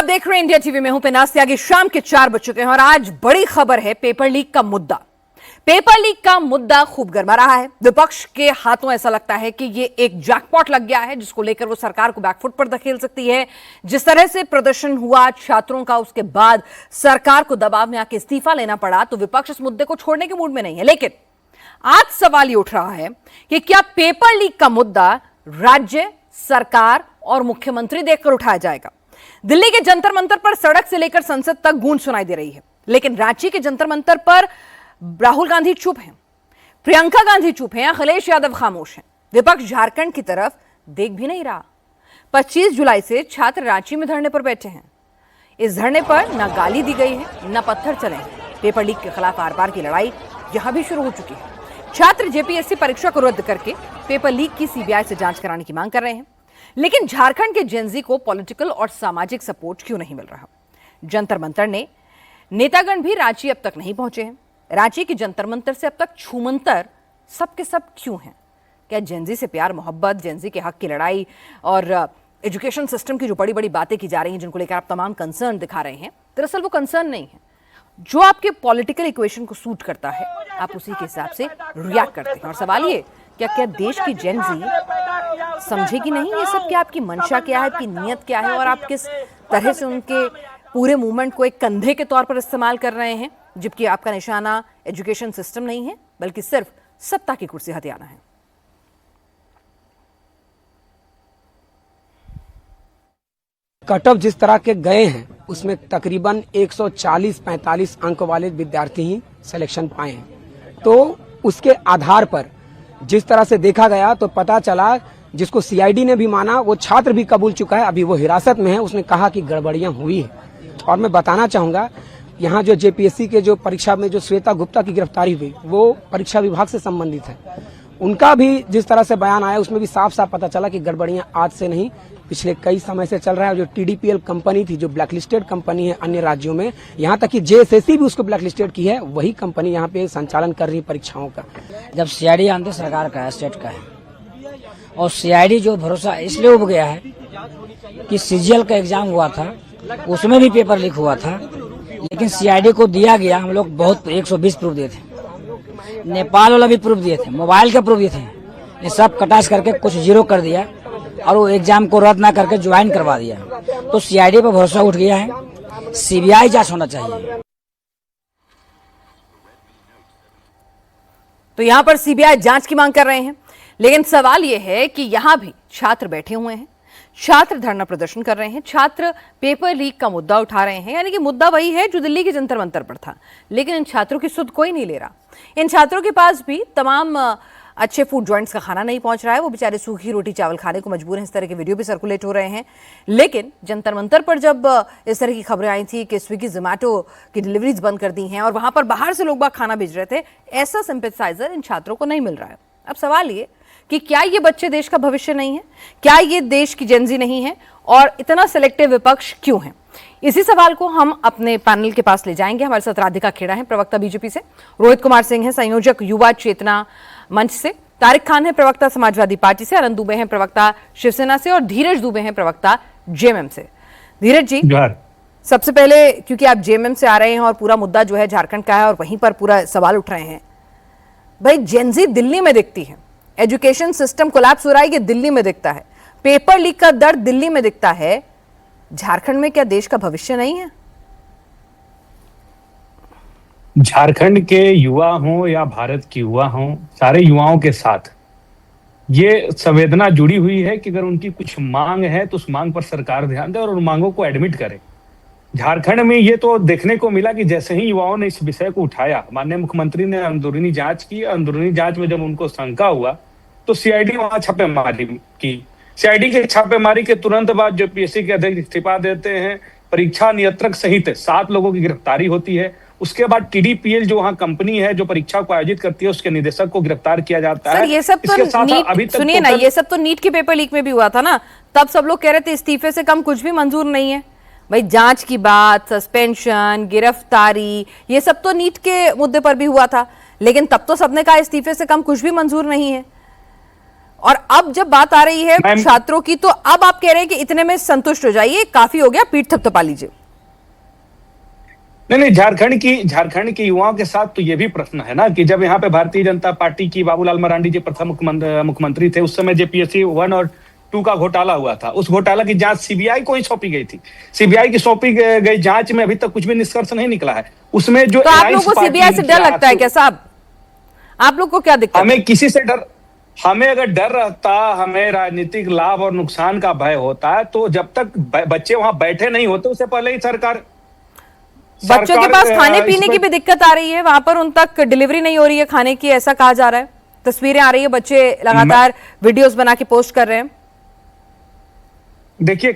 देख रहे हैं इंडिया टीवी में हूं पिनास त्यागी। शाम के 4 बज चुके हैं और आज बड़ी खबर है पेपर लीक का मुद्दा। पेपर लीक का मुद्दा खूब गर्मा रहा है। विपक्ष के हाथों ऐसा लगता है कि ये एक जैकपॉट लग गया है जिसको लेकर वो सरकार को बैकफुट पर धकेल सकती है। जिस तरह से प्रदर्शन हुआ छात्रों का, उसके बाद सरकार को दबाव में आके इस्तीफा लेना पड़ा, तो विपक्ष इस मुद्दे को छोड़ने के मूड में नहीं है। लेकिन आज सवाल ये उठ रहा है कि क्या पेपर लीक का मुद्दा राज्य सरकार और मुख्यमंत्री देखकर उठाया जाएगा। दिल्ली के जंतर मंतर पर सड़क से लेकर संसद तक गूंज सुनाई दे रही है, लेकिन रांची के जंतर मंतर पर राहुल गांधी चुप हैं, प्रियंका गांधी चुप हैं, अखिलेश यादव खामोश हैं। विपक्ष झारखंड की तरफ देख भी नहीं रहा। 25 जुलाई से छात्र रांची में धरने पर बैठे हैं। इस धरने पर न गाली दी गई है, न पत्थर चले हैं। पेपर लीक के खिलाफ आर पार की लड़ाई यहां भी शुरू हो चुकी है। छात्र जेपीएससी परीक्षा को रद्द करके पेपर लीक की सीबीआई से जांच कराने की मांग कर रहे हैं। लेकिन झारखंड के जेनजी को पॉलिटिकल और सामाजिक सपोर्ट क्यों नहीं मिल रहा। जंतर मंतर ने नेतागण भी रांची अब तक नहीं पहुंचे हैं। रांची के जंतर मंतर से अब तक छूमंतर सब के सब क्यों हैं। क्या जेनजी से प्यार मोहब्बत, जेनजी के हक की लड़ाई और एजुकेशन सिस्टम की जो बड़ी बड़ी बातें की जा रही हैं, जिनको लेकर आप तमाम कंसर्न दिखा रहे हैं, दरअसल वो कंसर्न नहीं है। जो आपके पॉलिटिकल इक्वेशन को सूट करता है, आप उसी के हिसाब से रिएक्ट करते हैं। और सवाल ये, क्या देश की जेनजी समझेगी नहीं ये सब, क्या आपकी मंशा क्या है, आपकी नीयत क्या है, और आप किस तरह से उनके पूरे मूवमेंट को एक कंधे के तौर पर इस्तेमाल कर रहे हैं, जबकि आपका निशाना एजुकेशन सिस्टम नहीं है, बल्कि सिर्फ सत्ता की कुर्सी हथियाना है। कट ऑफ जिस तरह के गए हैं, उसमें तकरीबन 140-45 अंक वाले विद्यार्थी ही सिलेक्शन पाए हैं। तो उसके आधार पर जिस तरह से देखा गया तो पता चला, जिसको सीआईडी ने भी माना, वो छात्र भी कबूल चुका है, अभी वो हिरासत में है। उसने कहा कि गड़बड़ियां हुई है। और मैं बताना चाहूंगा, यहाँ जो जेपीएससी के जो परीक्षा में जो श्वेता गुप्ता की गिरफ्तारी हुई, वो परीक्षा विभाग से संबंधित है। उनका भी जिस तरह से बयान आया, उसमें भी साफ साफ पता चला कि गड़बड़ियां आज से नहीं, पिछले कई समय से चल रहा है। जो टीडीपीएल कंपनी थी, जो ब्लैकलिस्टेड कंपनी है अन्य राज्यों में, यहाँ तक कि जेएसएससी भी उसको ब्लैकलिस्टेड की है, वही कंपनी यहाँ पे संचालन कर रही है परीक्षाओं का। जब सीआईडी आंध्र सरकार का है, स्टेट का है, और सीआईडी जो भरोसा इसलिए उब गया है कि सीजीएल का एग्जाम हुआ था, उसमें भी पेपर लीक हुआ था, लेकिन सीआईडी को दिया गया। हम लोग बहुत 120 प्रूफ दिए थे, नेपाल वाला भी प्रूफ दिए थे, मोबाइल का प्रूफ दिए थे। ये सब कटाश करके कुछ जीरो कर दिया और वो एग्जाम को रद्द ना करके ज्वाइन करवा दिया। तो सीआईडी पर भरोसा उठ गया है। सीबीआई जांच होना चाहिए। तो यहां पर सीबीआई जांच की मांग कर रहे हैं, लेकिन सवाल यह है कि यहां भी छात्र बैठे हुए हैं, छात्र धरना प्रदर्शन कर रहे हैं, छात्र पेपर लीक का मुद्दा उठा रहे हैं। यानी कि मुद्दा वही है जो दिल्ली के जंतर मंतर पर था, लेकिन इन छात्रों की सुध कोई नहीं ले रहा। इन छात्रों के पास भी तमाम अच्छे फूड जॉइंट्स का खाना नहीं पहुंच रहा है। वो बेचारे सूखी रोटी चावल खाने को मजबूर हैं। इस तरह के वीडियो भी सर्कुलेट हो रहे हैं। लेकिन जंतर मंतर पर जब इस तरह की खबरें आई थी कि स्विगी जोमेटो की डिलीवरीज बंद कर दी हैं और वहां पर बाहर से लोग खाना भेज रहे थे, ऐसा सिंपैथाइजर इन छात्रों को नहीं मिल रहा है। अब सवाल ये कि क्या ये बच्चे देश का भविष्य नहीं है, क्या ये देश की जेनजी नहीं है, और इतना सिलेक्टिव विपक्ष क्यों है। इसी सवाल को हम अपने पैनल के पास ले जाएंगे। हमारे साथ राधिका खेड़ा है, प्रवक्ता बीजेपी से, रोहित कुमार सिंह है, संयोजक युवा चेतना मंच से, तारिक खान है, प्रवक्ता समाजवादी पार्टी से, अनंत दुबे हैं, प्रवक्ता शिवसेना से, और धीरज दुबे हैं, प्रवक्ता जेएमएम से। धीरज जी, सबसे पहले, क्योंकि आप जेएमएम से आ रहे हैं और पूरा मुद्दा जो है झारखंड का है और वहीं पर पूरा सवाल उठ रहे हैं, भाई जेनजी दिल्ली में दिखती है, एजुकेशन सिस्टम कोलैप्स हो रहा है, ये दिल्ली में दिखता है, पेपर लीक का दर्द दिल्ली में दिखता है, झारखंड में क्या देश का भविष्य नहीं है। झारखंड के युवा हों या भारत के युवा हों, सारे युवाओं के साथ ये संवेदना जुड़ी हुई है कि अगर उनकी कुछ मांग है तो उस मांग पर सरकार ध्यान दे और उन मांगों को एडमिट करे। झारखंड में ये तो देखने को मिला कि जैसे ही युवाओं ने इस विषय को उठाया, माननीय मुख्यमंत्री ने अंदरूनी जांच की। अंदरूनी जांच में जब उनको शंका हुआ तो सीआईडी वहां छापेमारी की। सीआईडी के छापेमारी के तुरंत बाद जेपीएससी के अध्यक्ष इस्तीफा देते हैं, परीक्षा नियंत्रक सहित 7 लोगों की गिरफ्तारी होती है। उसके बाद टीडीपीएल जो वहां कंपनी है जो परीक्षा को आयोजित करती है, उसके निदेशक को गिरफ्तार किया जाता है। ये सब तो नीट, सुनिए ना, ये सब तो नीट के पेपर लीक में भी हुआ था ना। तब सब लोग कह रहे थे इस्तीफे से कम कुछ भी मंजूर नहीं है। भाई जांच की बात, सस्पेंशन, गिरफ्तारी, ये सब तो नीट के मुद्दे पर भी हुआ था, लेकिन तब तो सबने कहा इस्तीफे से कम कुछ भी मंजूर नहीं है। और अब जब बात आ रही है मैम- छात्रों की, तो अब आप कह रहे हैं कि इतने में संतुष्ट हो जाइए, काफी हो गया, पीठ थपथपा लीजिए। नहीं, झारखंड के युवाओं के साथ तो ये भी प्रश्न है ना कि जब यहाँ पे भारतीय जनता पार्टी की बाबूलाल मरांडी जी प्रथम मुख्यमंत्री थे, उस समय जेपीएससी 1 और 2 का घोटाला हुआ था। उस घोटाला की जांच सीबीआई को ही सौंपी गई थी। सीबीआई की सौंपी गई जांच में अभी तक कुछ भी निष्कर्ष नहीं निकला है। उसमें जो तो आप लोगों को सीबीआई से डर लगता है क्या साहब? आप लोग को क्या दिक्कत है? हमें किसी से डर, हमें अगर डर रहता, हमें राजनीतिक लाभ और नुकसान का भय होता है, तो जब तक बच्चे वहां बैठे नहीं होते उससे पहले ही बच्चों के पास खाने पीने की भी दिक्कत आ रही है, वहां पर उन तक डिलीवरी नहीं हो रही है खाने की, ऐसा कहा जा रहा है। तस्वीरें आ रही है, बच्चे लगातार वीडियोस बना के पोस्ट कर रहे हैं। देखिए,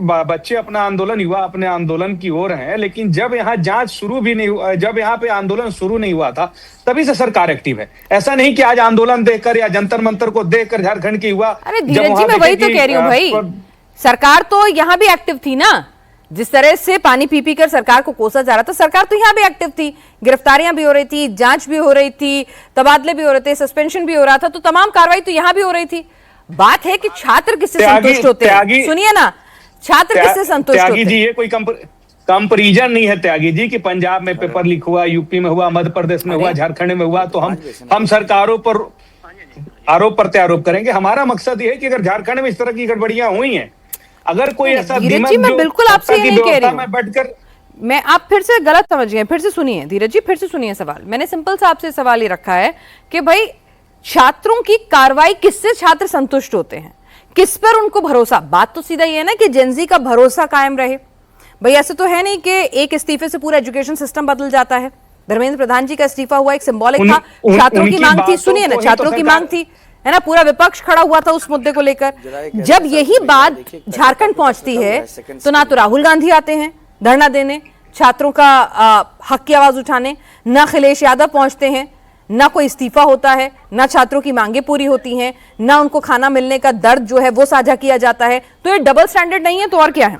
बच्चे अपना आंदोलन, युवा अपने आंदोलन की ओर हैं, लेकिन जब यहाँ जांच शुरू भी नहीं हुआ, जब यहाँ पे आंदोलन शुरू नहीं हुआ था, तभी से सरकार एक्टिव है। ऐसा नहीं कि आज आंदोलन देखकर या जंतर मंतर को देखकर झारखंड की युवा, अरे धीरज जी, मैं वही तो कह रही हूँ भाई, सरकार तो यहाँ भी एक्टिव थी ना। जिस तरह से पानी पी कर सरकार को कोसा जा रहा था, सरकार तो यहाँ भी एक्टिव थी। गिरफ्तारियां भी हो रही थी, जांच भी हो रही थी, तबादले भी हो रहे थे, सस्पेंशन भी हो रहा था, तो तमाम कार्रवाई तो यहाँ भी हो रही थी। बात है कि छात्र किससे संतुष्ट होते हैं? सुनिए ना, छात्र किससे संतुष्ट होते हैं? जी, ये कोई कंपैरिजन नहीं है त्यागी जी कि पंजाब में पेपर लीक हुआ, यूपी में हुआ, मध्य प्रदेश में हुआ, झारखंड में हुआ, तो हम सरकारों पर आरोप प्रत्यारोप करेंगे। हमारा मकसद ये है कि अगर झारखंड में इस तरह की गड़बड़ियां हुई हैं, अगर कोई ऐसा धीरज जी, मैं बिल्कुल आपसे ये नहीं कह रही हूं, बैठकर मैं, आप फिर से गलत समझ गए। फिर से सुनिए धीरज जी, फिर से सुनिए सवाल। मैंने सिंपल सा आपसे सवाल ये रखा है कि भाई छात्रों की कार्रवाई, किससे छात्र संतुष्ट होते हैं, किस पर उनको भरोसा? बात तो सीधा ये है ना कि जेनजी का भरोसा कायम रहे। भाई ऐसे तो है नहीं कि एक इस्तीफे से पूरा एजुकेशन सिस्टम बदल जाता है। धर्मेंद्र प्रधान जी का इस्तीफा हुआ, एक सिंबॉलिक था, छात्रों की मांग थी। सुनिए ना, छात्रों की मांग थी, है ना, पूरा विपक्ष खड़ा हुआ था उस मुद्दे को लेकर। जब यही बात झारखंड पहुंचती है तो ना तो राहुल गांधी आते हैं धरना देने, छात्रों का हक की आवाज उठाने, ना अखिलेश यादव पहुंचते हैं, ना कोई इस्तीफा होता है, ना छात्रों की मांगे पूरी होती हैं, ना उनको खाना मिलने का दर्द जो है वो साझा किया जाता है। तो ये डबल स्टैंडर्ड नहीं है तो और क्या है?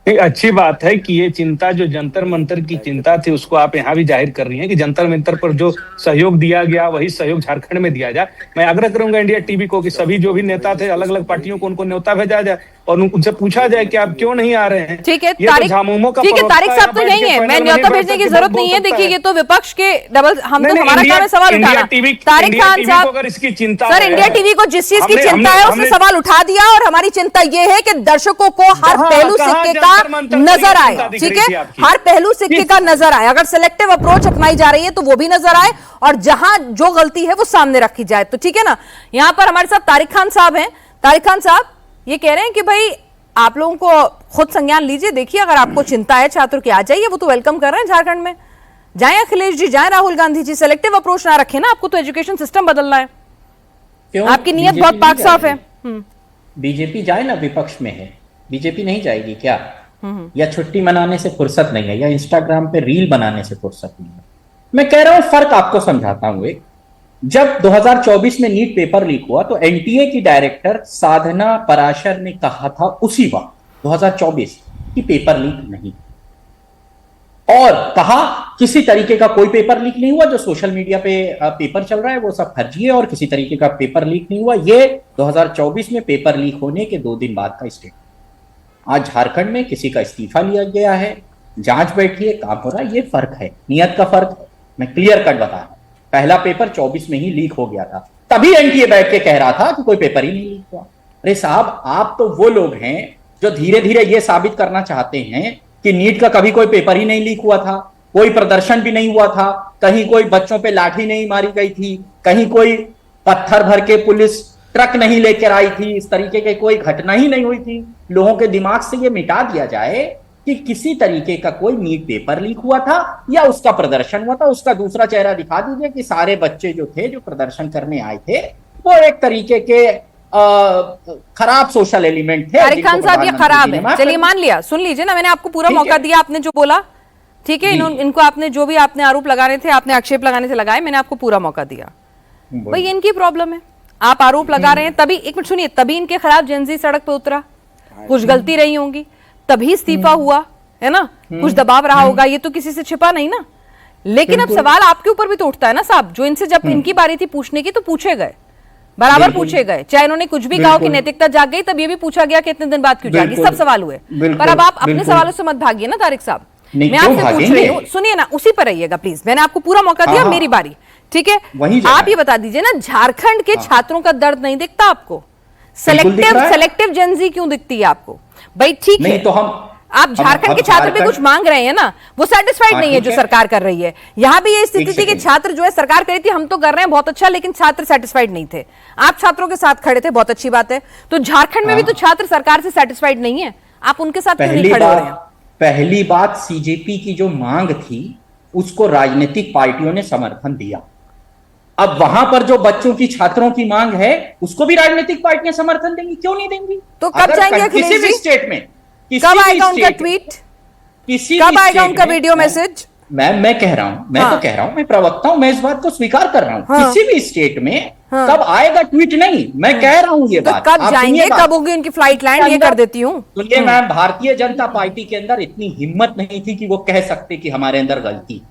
अच्छी बात है कि ये चिंता, जो जंतर मंतर की चिंता थी, उसको आप यहाँ भी जाहिर कर रही हैं कि जंतर मंतर पर जो सहयोग दिया गया वही सहयोग झारखंड में दिया जाए। मैं आग्रह करूंगा इंडिया टीवी को कि सभी जो भी नेता थे अलग अलग पार्टियों को, उनको न्योता भेजा जाए और उनसे पूछा जाए कि आप क्यों नहीं आ रहे हैं। ठीक है, तारिक साहब तो यही है, मैं न्योता भेजने की जरूरत नहीं है। देखिए, ये तो विपक्ष के डबल, हम तो, हमारा काम है सवाल उठाना। तारिक खान साहब, अगर इसकी चिंता, सर इंडिया टीवी को जिस चीज की चिंता है उसने सवाल उठा दिया, और हमारी चिंता ये है कि दर्शकों को हर पहलू सिक्के का नजर आए। ठीक है, हर पहलू सिक्के का नजर आए। अगर सिलेक्टिव अप्रोच अपनाई जा रही है तो वो भी नजर आए, और जहां जो गलती है वो सामने रखी जाए। तो ठीक है ना, यहां पर हमारे साथ तारिक खान साहब हैं। तारिक खान साहब ये कह रहे हैं कि भाई आप लोगों को खुद संज्ञान लीजिए, देखिए अगर आपको चिंता है छात्रों की, आ जाइए, वो तो वेलकम कर रहे हैं झारखंड में। जाए अखिलेश जी, जाए राहुल गांधी जी, सिलेक्टिव अप्रोच ना रखें ना, आपको तो एजुकेशन सिस्टम बदलना है। आपकी नीयत बहुत पाक साफ है। बीजेपी जाए ना, विपक्ष में है, बीजेपी नहीं जाएगी क्या? या छुट्टी मनाने से फुर्सत नहीं है, या इंस्टाग्राम पे रील बनाने से फुर्सत नहीं है? मैं कह रहा हूं, फर्क आपको समझाता हूं। एक, जब 2024 में नीट पेपर लीक हुआ तो एनटीए की डायरेक्टर साधना पराशर ने कहा था उसी वक्त 2024 कि पेपर लीक नहीं, और कहा किसी तरीके का कोई पेपर लीक नहीं हुआ। जो सोशल मीडिया पे पेपर चल रहा है वो सब फर्जी है और किसी तरीके का पेपर लीक नहीं हुआ। ये 2024 में पेपर लीक होने के 2 दिन बाद का स्टेटमेंट। आज झारखंड में किसी का इस्तीफा लिया गया है, जांच बैठी है, काम हो रहा है। ये फर्क है, नियत का फर्क है। मैं क्लियर कट बता रहा हूं, पहला पेपर 24 में ही लीक हो गया था, तभी एनटीए बैठ के कह रहा था कि कोई पेपर ही नहीं लीक हुआ। अरे साहब, आप तो वो लोग हैं जो धीरे धीरे ये साबित करना चाहते हैं कि नीट का कभी कोई पेपर ही नहीं लीक हुआ था, कोई प्रदर्शन भी नहीं हुआ था, कहीं कोई बच्चों पे लाठी नहीं मारी गई थी, कहीं कोई पत्थर भर के पुलिस ट्रक नहीं लेकर आई थी, इस तरीके की कोई घटना ही नहीं हुई थी। लोगों के दिमाग से ये मिटा दिया जाए कि किसी तरीके का कोई नीट पेपर लीक हुआ था या उसका प्रदर्शन हुआ था। उसका दूसरा चेहरा दिखा दीजिए कि सारे बच्चे जो थे, जो प्रदर्शन करने आए थे, वो एक तरीके के खराब सोशल एलिमेंट थे। तारिक खान साहब ये खराब है, चलिए मान लिया, सुन लीजिए ना, मैंने आपको पूरा मौका दिया, आपने जो बोला ठीक है, इनको आपने जो भी आपने आरोप लगाने थे, आपने आक्षेप लगाने थे लगाए, मैंने आपको पूरा मौका दिया। भाई इनकी प्रॉब्लम है, आप आरोप लगा रहे हैं, तभी एक मिनट सुनिए, तभी इनके खिलाफ जेनजी सड़क पे उतरा, कुछ गलती रही होंगी, तभी इस्तीफा हुआ है ना, कुछ दबाव रहा होगा, ये तो किसी से छिपा नहीं ना। लेकिन अब सवाल आपके ऊपर भी तो उठता है ना साहब, जो इनसे जब इनकी बारी थी पूछने की तो पूछे गए, बराबर बिल्कुल। पूछे गए, चाहे इन्होंने कुछ भी कहा कि बिल्कुल। नैतिकता जाग गई, तब ये भी पूछा गया कि इतने दिन बाद क्यों जागी, बिल्कुल। सब सवाल हुए। बिल्कुल, पर अब आप अपने बिल्कुल। सवालों से मत भागिए ना तारिक साहब, नहीं, मैं क्यों आपसे पूछ भागेंगे? रही हूँ, सुनिए ना, उसी पर रहिएगा प्लीज, मैंने आपको पूरा मौका दिया, हाँ, मेरी बारी, ठीक है। वहीं जाना आप ये है। बता दीजिए ना, झारखंड के छात्रों का दर्द नहीं दिखता आपको? बिल्कुल दिख रहा है। सेलेक्टिव जेंजी क्यों दिखती है आपको? भाई ठीक नहीं है, तो हम आप झारखंड के छात्र भी कुछ मांग रहे हैं ना, वो सेटिस्फाइड हाँ, नहीं है ठीक जो है। सरकार कर रही है। यहां भी ये स्थिति थी कि सेकंड। छात्र जो है, सरकार कह रही थी हम तो कर रहे हैं बहुत अच्छा, लेकिन छात्र सेटिस्फाइड नहीं थे। आप छात्रों के साथ खड़े थे, बहुत अच्छी बात है। तो झारखंड में भी तो छात्र सरकार से सेटिस्फाइड नहीं है, आप उनके साथ क्यों नहीं खड़े हो रहे हैं? पहली बात सीजेपी की जो मांग थी उसको राजनीतिक पार्टियों ने समर्थन दिया। अब वहां पर जो बच्चों की, छात्रों की मांग है उसको भी राजनीतिक पार्टियां समर्थन देंगी, क्यों नहीं देंगी? तो कब अगर जाएंगे किसी अखिलेश भी जी? स्टेट में, किसी कब भी आएगा उनका स्टेट में, ट्वीट? किसी कब भी आएगा स्टेट उनका में, वीडियो मैसेज? मैं कह रहा हूं, मैं हाँ। तो कह रहा हूं, मैं प्रवक्ता हूं, मैं इस बात को स्वीकार कर रहा हूं। हाँ। किसी भी स्टेट में हाँ। कब आएगा ट्वीट नहीं, मैं कह रहा हूं ये तो बात। कब आप जाएंगे, सुनिए बात। कब होगी उनकी फ्लाइट लैंड, ये कर देती हूँ। सुनिए मैम, भारतीय जनता पार्टी के अंदर इतनी हिम्मत नहीं थी कि वो कह सकते कि हमारे अंदर गलती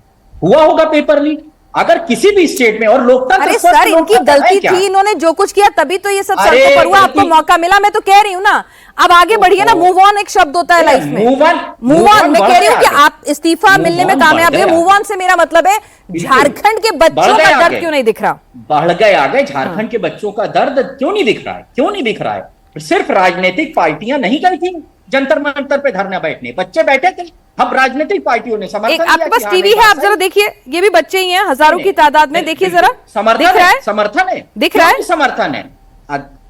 हुआ होगा पेपर लीक। अगर किसी भी स्टेट में, और लोकतंत्र, अरे स्वस्थ सर, इनकी लोकतंत्र है गलती क्या? थी, इन्होंने जो कुछ किया तभी तो ये सब अरे सड़कों पर हुआ, आपको गलती- मौका मिला, मैं तो कह रही हूँ ना। अब आगे बढ़िए ना, मूव ऑन एक शब्द होता है लाइफ में, मूव मूव ऑन। मैं कह रही हूँ कि आप इस्तीफा मिलने में कामयाब हुए, मूव ऑन से मेरा मतलब है झारखंड के बच्चों का दर्द क्यों नहीं दिख रहा? बढ़ गए आगे, झारखंड के बच्चों का दर्द क्यों नहीं दिख रहा है? क्यों नहीं दिख रहा है? सिर्फ राजनीतिक पार्टियां नहीं गई थी जंतर मंतर पे धरना बैठने, बच्चे बैठे थे। हम राजनीतिक पार्टियों ने समर्थन एक दिया आपके कि पास हाँ, टीवी नहीं, है, बात आप जरा सही। देखिए, ये भी बच्चे ही हैं हजारों की तादाद में, देखिए जरा, समर्थन दिख रहा है, है? समर्थन है, दिख रहा है? क्यों समर्थन है?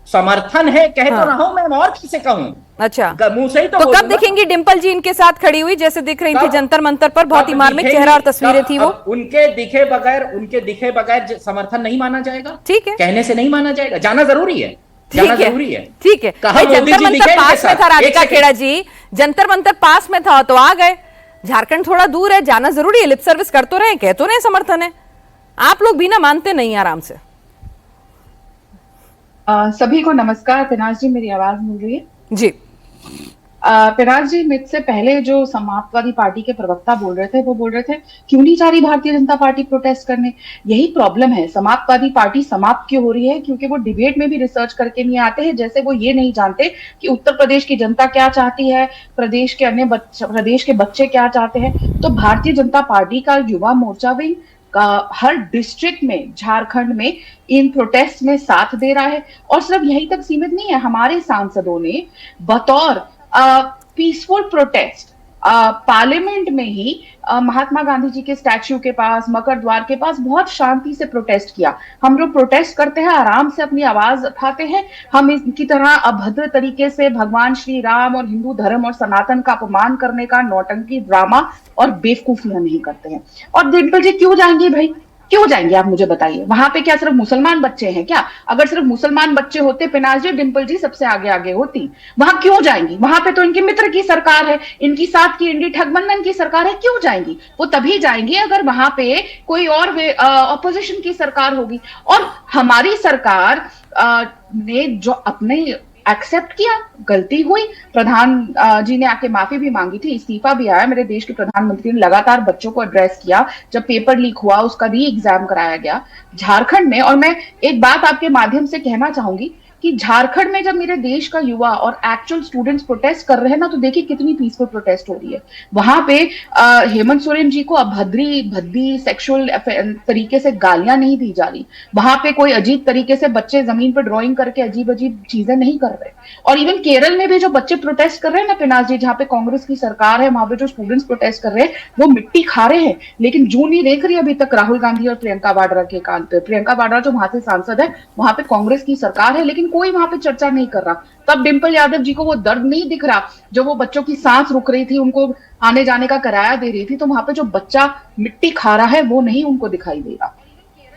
समर्थन है, कह तो हाँ। रहा हूं मैं, और किसे कहूं? अच्छा, मुंह से ही तो तो कब बोलूंगा। दिखेंगी डिंपल जी इनके साथ खड़ी हुई, जैसे दिख रही थी कब- जंतर मंतर पर, बहुत ही कब मार्मिक दिखेगी? चेहरा और तस्वीरें कब- थी वो। अब उनके दिखे बगैर समर्थन नहीं माना जाएगा। ठीक है। कहने से नहीं माना जाएगा, जाना जरूरी है, जाना जरूरी है। ठीक है। कहा भाई मोदी जंतर जी मंतर दिखे पास इनके में साथ? था, एक राधिका सेकंड। खेड़ा जी, जंतर मंतर पास में था तो आ गए। झारखंड थोड़ा दूर है, जाना जरूरी है, लिप सर्विस कर तो रहे, कह तो रहे समर्थन है। आप लोग भी ना मानते नहीं आराम से। सभी को नमस्कार। पिनाज जी, मेरी आवाज मिल रही है? जी। पिनाज जी, मुझसे पहले जो समाजवादी पार्टी के प्रवक्ता बोल रहे थे, वो बोल रहे थे क्यों नहीं जा रही भारतीय जनता पार्टी प्रोटेस्ट करने। यही प्रॉब्लम है, समाजवादी पार्टी समाप्त क्यों हो रही है? क्योंकि वो डिबेट में भी रिसर्च करके नहीं आते हैं। जैसे वो ये नहीं जानते कि उत्तर प्रदेश की जनता क्या चाहती है, प्रदेश के प्रदेश के बच्चे क्या चाहते हैं। तो भारतीय जनता पार्टी का युवा मोर्चा भी हर डिस्ट्रिक्ट में, झारखंड में इन प्रोटेस्ट में साथ दे रहा है। और सिर्फ यही तक सीमित नहीं है, हमारे सांसदों ने बतौर पीसफुल प्रोटेस्ट पार्लियामेंट में ही महात्मा गांधी जी के स्टैच्यू के पास, मकर द्वार के पास बहुत शांति से प्रोटेस्ट किया। हम लोग प्रोटेस्ट करते हैं, आराम से अपनी आवाज उठाते हैं। हम इनकी तरह अभद्र तरीके से भगवान श्री राम और हिंदू धर्म और सनातन का अपमान करने का नौटंकी ड्रामा और बेवकूफियां नहीं करते हैं। और डिंपल जी क्यों जाएंगे भाई, क्यों जाएंगे आप मुझे बताइए? वहां पे क्या सिर्फ मुसलमान बच्चे हैं क्या? अगर सिर्फ मुसलमान बच्चे होते, पिनाज जी, डिंपल जी सबसे आगे आगे होती। वहां क्यों जाएंगी? वहां पे तो इनके मित्र की सरकार है, इनकी साथ की इंडी ठगबंधन की सरकार है। क्यों जाएंगी? वो तभी जाएंगी अगर वहां पे कोई और ऑपोजिशन की सरकार होगी। और हमारी सरकार ने जो अपने एक्सेप्ट किया, गलती हुई, प्रधान जी ने आके माफी भी मांगी थी, इस्तीफा भी आया। मेरे देश के प्रधानमंत्री ने लगातार बच्चों को एड्रेस किया। जब पेपर लीक हुआ, उसका री एग्जाम कराया गया झारखंड में। और मैं एक बात आपके माध्यम से कहना चाहूंगी कि झारखंड में जब मेरे देश का युवा और एक्चुअल स्टूडेंट्स प्रोटेस्ट कर रहे हैं ना, तो देखिए कितनी पीसफुल प्रोटेस्ट हो रही है। वहां पे हेमंत सोरेन जी को भद्दी सेक्सुअल तरीके से गालियां नहीं दी जा रही। वहां पे कोई अजीब तरीके से बच्चे जमीन पर ड्राइंग करके अजीब अजीब चीजें नहीं कर रहे। और इवन केरल में भी जो बच्चे प्रोटेस्ट कर रहे हैं ना पिनाज जी, जहाँ पे कांग्रेस की सरकार है, वहां पे जो स्टूडेंट्स प्रोटेस्ट कर रहे हैं वो मिट्टी खा रहे हैं। लेकिन जू नहीं देख रही अभी तक राहुल गांधी और प्रियंका वाड्रा के कान पे। प्रियंका वाड्रा जो वहां से सांसद है, वहां पे कांग्रेस की सरकार है, लेकिन कोई वहां पे चर्चा नहीं कर रहा। तब डिंपल यादव जी को वो दर्द नहीं दिख रहा जो वो बच्चों की सांस रुक रही थी, उनको आने जाने का किराया दे रही थी। तो वहां पे जो बच्चा मिट्टी खा रहा है वो नहीं उनको दिखाई देगा,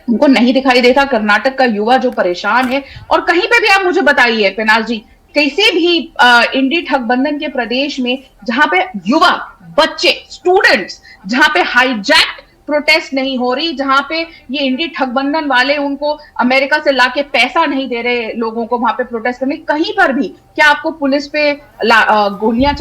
उनको नहीं दिखाई देता। कर्नाटक का युवा जो परेशान है, और कहीं पे भी आप मुझे बताइए पिनाज जी, किसी भी इंडी ठगबंधन के प्रदेश में जहां पे युवा, बच्चे, स्टूडेंट्स, जहां पे हाईजैक प्रोटेस्ट नहीं हो रही, जहां पे ये इंडी ठगबंधन वाले उनको अमेरिका से लाके पैसा नहीं दे रहे लोगों को वहां पे प्रोटेस्ट करने, कहीं पर भी क्या आपको पुलिस पे गोलियां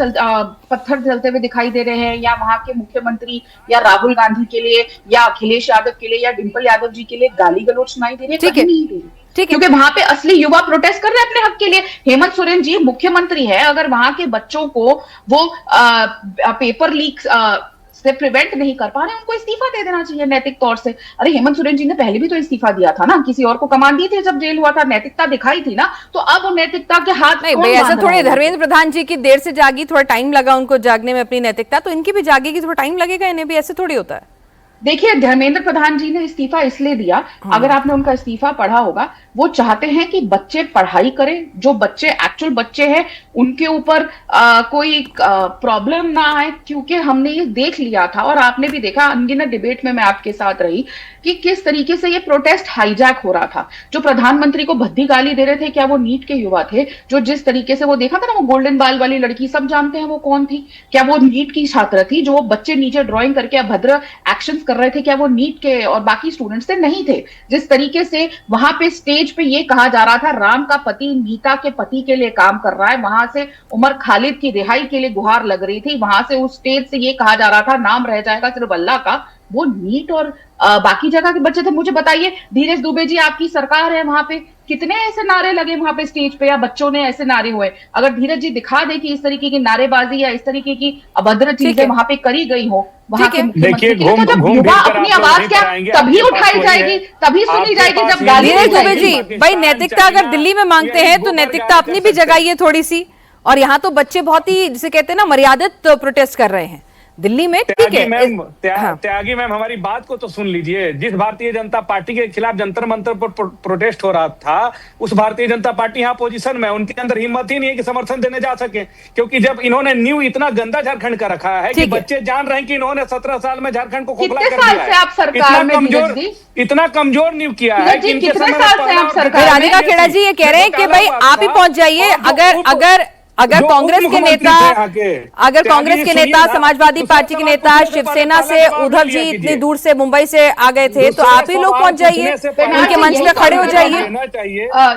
पत्थर चलते हुए दिखाई दे रहे हैं? या वहां के मुख्यमंत्री या राहुल गांधी के लिए या अखिलेश यादव के लिए या डिंपल यादव जी के लिए गाली गलौज सुनाई दे रही है? ठीक है। कहीं नहीं दे रही। ठीक है। क्योंकि वहां पे असली युवा प्रोटेस्ट कर रहे हैं अपने हक के लिए। हेमंत सोरेन जी मुख्यमंत्री है, अगर वहां के बच्चों को वो पेपर लीक से प्रिवेंट नहीं कर पा रहे, उनको इस्तीफा दे देना चाहिए नैतिक तौर से। अरे हेमंत सोरेन जी ने पहले भी तो इस्तीफा दिया था ना, किसी और को कमान दी थी जब जेल हुआ था, नैतिकता दिखाई थी ना, तो अब वो नैतिकता के हाथ नहीं कौन भाई, ऐसा बांध थोड़ी रहा है? धर्मेंद्र प्रधान जी की देर से जागी, थोड़ा टाइम लगा उनको जागने में अपनी नैतिकता, तो इनकी भी जागेगी, थोड़ा टाइम लगेगा इन्हें भी, ऐसे थोड़ी होता है। देखिए धर्मेंद्र प्रधान जी ने इस्तीफा इसलिए दिया, अगर आपने उनका इस्तीफा पढ़ा होगा, वो चाहते हैं कि बच्चे पढ़ाई करें, जो बच्चे एक्चुअल बच्चे हैं उनके ऊपर कोई प्रॉब्लम ना आए। क्योंकि हमने ये देख लिया था और आपने भी देखा, अनगिनत डिबेट में मैं आपके साथ रही, कि किस तरीके से ये प्रोटेस्ट हाईजैक हो रहा था। जो प्रधानमंत्री को भद्दी गाली दे रहे थे, क्या वो नीट के युवा थे? जो जिस तरीके से वो देखा था ना, वो गोल्डन बाल वाली लड़की, सब जानते हैं वो कौन थी, क्या वो नीट की छात्र थी? जो बच्चे नीचे ड्राइंग करके अभद्र एक्शन कर रहे थे, क्या वो नीट के और बाकी स्टूडेंट्स से नहीं थे? जिस तरीके से वहां पे स्टेज पे ये कहा जा रहा था, राम का पति नीता के पति के लिए काम कर रहा है, वहां से उमर खालिद की रिहाई के लिए गुहार लग रही थी, वहां से उस स्टेज से ये कहा जा रहा था नाम रह जाएगा सिर्फ अल्लाह का, वो नीट और बाकी जगह के बच्चे थे। मुझे बताइए धीरज दुबे जी, आपकी सरकार है, वहां पे कितने ऐसे नारे लगे वहां पे स्टेज पे, या बच्चों ने ऐसे नारे हुए? अगर धीरज जी दिखा दे कि इस तरीके की नारेबाजी या इस तरीके की अभद्र चीजें वहां पे करी गई हो वहां के मुख्यमंत्री के लिए, तो जब युवा अपनी आवाज क्या तभी उठाई जाएगी, तभी सुनी जाएगी जब गाली धीरज दी दुबे जाएगी। जी, भाई नैतिकता अगर दिल्ली में मांगते हैं तो नैतिकता अपनी भी जगाइए थोड़ी सी। और यहाँ तो बच्चे बहुत ही, जिसे कहते हैं ना, मर्यादित प्रोटेस्ट कर रहे हैं। दिल्ली में ठीक है। त्यागी मैम, हमारी बात को तो सुन लीजिए। जिस भारतीय जनता पार्टी के खिलाफ जंतर मंतर पर प्रोटेस्ट हो रहा था, उस भारतीय जनता पार्टी यहाँ पोजीशन में, उनके अंदर हिम्मत ही नहीं है कि समर्थन देने जा सके। क्योंकि जब इन्होंने न्यू इतना गंदा झारखंड का रखा है कि बच्चे जान रहे हैं कि इन्होंने 17 साल में झारखंड को खोखला कर दिया है। आप सरकार में इतना कमजोर न्यू किया है कि इनके कितने साल से आप सरकार? राधिका खेड़ा जी ये कह रहे हैं कि भाई आप ही पहुंच जाइए। अगर कांग्रेस के नेता, समाजवादी पार्टी के नेता, शिवसेना से उद्धव जी इतनी दूर से मुंबई से आ गए थे, तो आप ही लोग पहुंच जाइए, उनके मंच पे खड़े हो जाइए।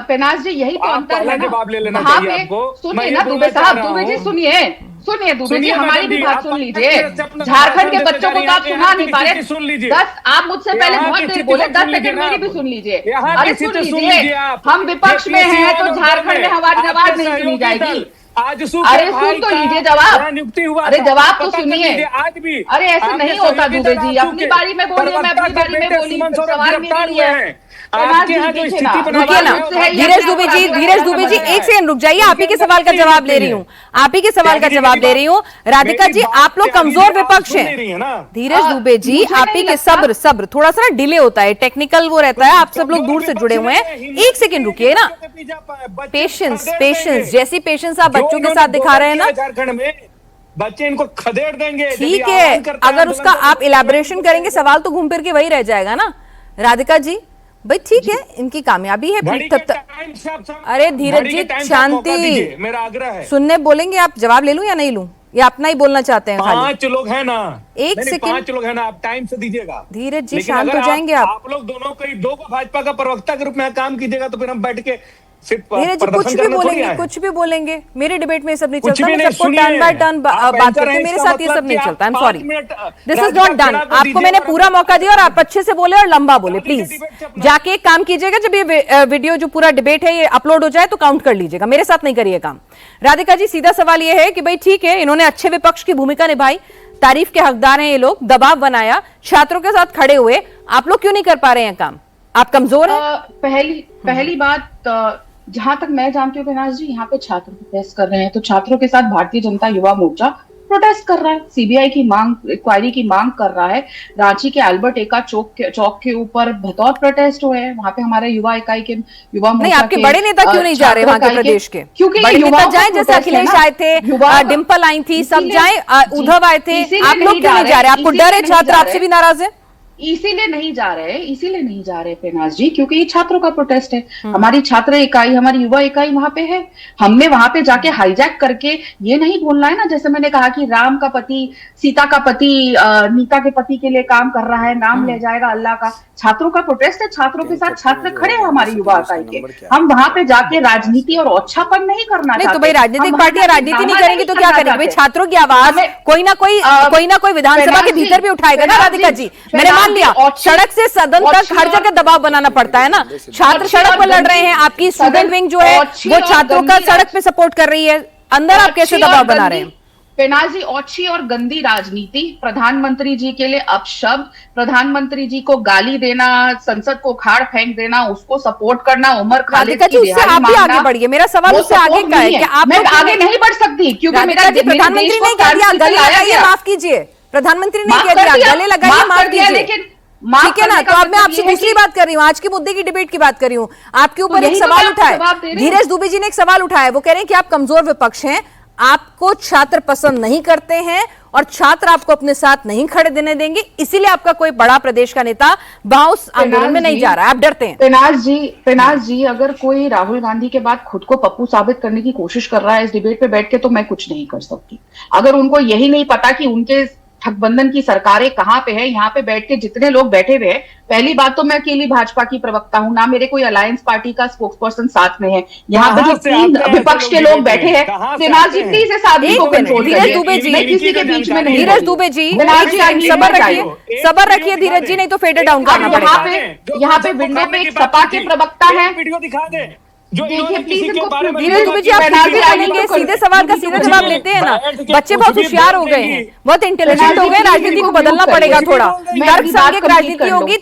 पेनाज जी, यही तो अंतर है ना। जवाब ले लेना वहां चाहिए पे आपको। सुनिए ना दुबे साहब, दुबे जी सुनिए दुबे जी, हमारी भी बात सुन लीजिए। झारखंड के बच्चों को तो आप सुना नहीं पा रहे। सुन लीजिए, 10 आप मुझसे पहले बहुत देर बोले, 10 सेकंड मेरी भी सुन लीजिए। अरे सुन लीजिए, हम विपक्ष में हैं तो झारखंड में हमारी आवाज नहीं सुनी जाएगी। आज अरे सुन तो लीजिए जवाब, नियुक्ति हुआ, अरे जवाब तो सुनिए। आज भी अरे ऐसे नहीं होता दुबे जी, अपनी बारी में बोलिए, मैं अपनी बारी में बोली, सवाल मेरी है। रुकिए ना धीरज दुबे जी, एक सेकंड रुक जाइए, आप ही के सवाल का जवाब ले रही हूँ, राधिका जी, आप लोग कमजोर विपक्ष हैं। धीरज दुबे जी, आप ही के सब्र थोड़ा सा डिले होता है, टेक्निकल वो रहता है, आप सब लोग दूर से जुड़े हुए हैं, एक सेकंड रुकिए ना। पेशेंस, जैसी पेशेंस आप बच्चों के साथ दिखा रहे हैं ना, झारखंड में बच्चे इनको खदेड़ देंगे। ठीक है, अगर उसका आप इलैबोरेशन करेंगे, सवाल तो घूम फिर के वही रह जाएगा ना। राधिका जी भाई ठीक है, इनकी कामयाबी है तब तक। अरे धीरज जी शांति, मेरा आग्रह है। सुनने बोलेंगे आप, जवाब ले लूं या नहीं लूं, या अपना ही बोलना चाहते हैं? 5 लोग हैं ना, एक सेकंड, 5 लोग हैं ना, आप टाइम से दीजिएगा। धीरज जी शांत हो जाएंगे आप लोग दोनों को भाजपा का प्रवक्ता के रूप में काम कीजिएगा, तो फिर हम बैठ के धीरज जी कुछ भी बोलेंगे, मेरे डिबेट में सब नहीं चलता, मैं सबको टर्न बाय टर्न बात करते हैं, मेरे साथ ये सब नहीं चलता। I am sorry, this is not done. आपको मैंने पूरा मौका दिया और आप अच्छे से बोले और लंबा बोले। प्लीज जाके एक काम कीजिएगा, जब ये वीडियो जो पूरा डिबेट है ये अपलोड हो जाए तो काउंट कर लीजिएगा, मेरे साथ नहीं करिए काम। राधिका जी सीधा सवाल ये है कि भाई ठीक है, इन्होंने अच्छे विपक्ष की भूमिका निभाई, तारीफ के हकदार हैं ये लोग, दबाव बनाया, छात्रों के साथ खड़े हुए, आप लोग क्यों नहीं कर पा रहे हैं काम? आप कमजोर हैं? पहली बात, जहां तक मैं जानती हूँ पेनाज जी, यहाँ पे छात्र प्रोटेस्ट कर रहे हैं, तो छात्रों के साथ भारतीय जनता युवा मोर्चा प्रोटेस्ट कर रहा है, सीबीआई की मांग, इंक्वायरी की मांग कर रहा है। रांची के अल्बर्ट एक्का चौक के ऊपर बतौर प्रोटेस्ट हुए हैं, वहां पे हमारे युवा इकाई के युवा मोर्चा, नहीं आपके बड़े नेता क्यों नहीं जा रहे वहां के प्रदेश के? क्योंकि बड़े नेता जाए, जैसे अखिलेश आए थे, डिम्पल आई थी, सब जाए, उद्धव आए थे, आप लोग क्यों नहीं जा रहे? आपको डर है छात्र आपसे भी नाराज है? इसीलिए नहीं जा रहे पेनाज जी, क्योंकि ये छात्रों का प्रोटेस्ट है। हमारी छात्र इकाई, हमारी युवा इकाई वहां पे है। हमने वहां पे जाके हाईजैक करके ये नहीं बोलना है ना, जैसे मैंने कहा कि राम का पति सीता का पति नीता के पति के लिए काम कर रहा है, नाम ले जाएगा अल्लाह का। छात्रों का प्रोटेस्ट है, छात्रों के साथ छात्र खड़े हैं हमारी युवा इकाई के। हम वहां पे जाके राजनीति और औच्छापन नहीं करना नहीं चाहते। तो भाई राजनीतिक हम पार्टियां वहां राजनीति नहीं हंगामा करेंगी तो क्या करना करेंगे भाई? चाहते। छात्रों की आवाज हमें, कोई ना कोई विधानसभा के भीतर भी उठाएगा ना राधिका जी। मैंने मान लिया सड़क से सदन तक हर जगह दबाव बनाना पड़ता है ना। छात्र सड़क पर लड़ रहे हैं, आपकी स्टूडेंट विंग जो है वो छात्रों का सड़क पे सपोर्ट कर रही है, अंदर आप कैसे दबाव बना रहे हैं? पेनाल जी, ओछी और गंदी राजनीति, प्रधानमंत्री जी के लिए अपशब्द, प्रधानमंत्री जी को गाली देना, संसद को खाड़ फेंक देना, उसको सपोर्ट करना, उमर खालिद राधिका की जी उससे रिहाई आप भी मांगना, आगे बढ़िए। मेरा सवाल वो उससे support आगे का है नहीं कि आप मैं लोग आगे नहीं बढ़ सकती क्योंकि मेरा राधिका जी प्रधानमंत्री ने कह दिया गले लगाइए, माफ कीजिए, प्रधानमंत्री ने कह दिया गले लगाइए, माफ कीजिए, लेकिन ठीक है ना। तो अब मैं आपसे दूसरी बात कर रही हूँ, आज के मुद्दे की डिबेट की बात कर रही हूँ। आपके ऊपर एक यही तो सवाल मैं आपको उठाए, जवाब दे रही हूँ। धीरज दुबे जी ने एक सवाल उठाया, वो कह रहे हैं कि आप कमजोर विपक्ष हैं, आपको छात्र पसंद नहीं करते हैं और छात्र आपको अपने साथ नहीं खड़े देने देंगे, इसीलिए आपका कोई बड़ा प्रदेश का नेता वहां उस आंदोलन में नहीं जा रहा है, आप डरते हैं। पेनाज जी अगर कोई राहुल गांधी के बाद खुद को पप्पू साबित करने की कोशिश कर रहा है इस डिबेट पे बैठ के, तो मैं कुछ नहीं कर सकती। अगर उनको यही नहीं पता कि उनके ठगबंधन की सरकारें कहां पे है, यहाँ पे बैठ के जितने लोग बैठे हुए हैं, पहली बात तो मैं अकेली भाजपा की प्रवक्ता हूं ना, मेरे कोई अलायंस पार्टी का स्पोक्स पर्सन साथ में है। यहाँ पे जो तीन विपक्ष के लोग बैठे हैं, पेनाज जी प्लीज इस आदमी को कंट्रोल धीरज दुबे जी, मैं किसी के बीच में नहीं। धीरज दुबे जी सबर रखिए धीरज जी, नहीं तो फेडर डाउन करना पड़ेगा। यहाँ पे विंडो पे एक सपा के प्रवक्ता है, वीडियो दिखा दे जो देखिए प्लीज इनको धीरज दुबे जी आप सीधे बोलेंगे, सीधे सवाल का सीधा जवाब लेते हैं ना। बच्चे बहुत होशियार हो गए हैं, बहुत इंटेलिजेंट हो गए, राजनीति को बदलना पड़ेगा थोड़ा, तर्क संगत राजनीति होगी।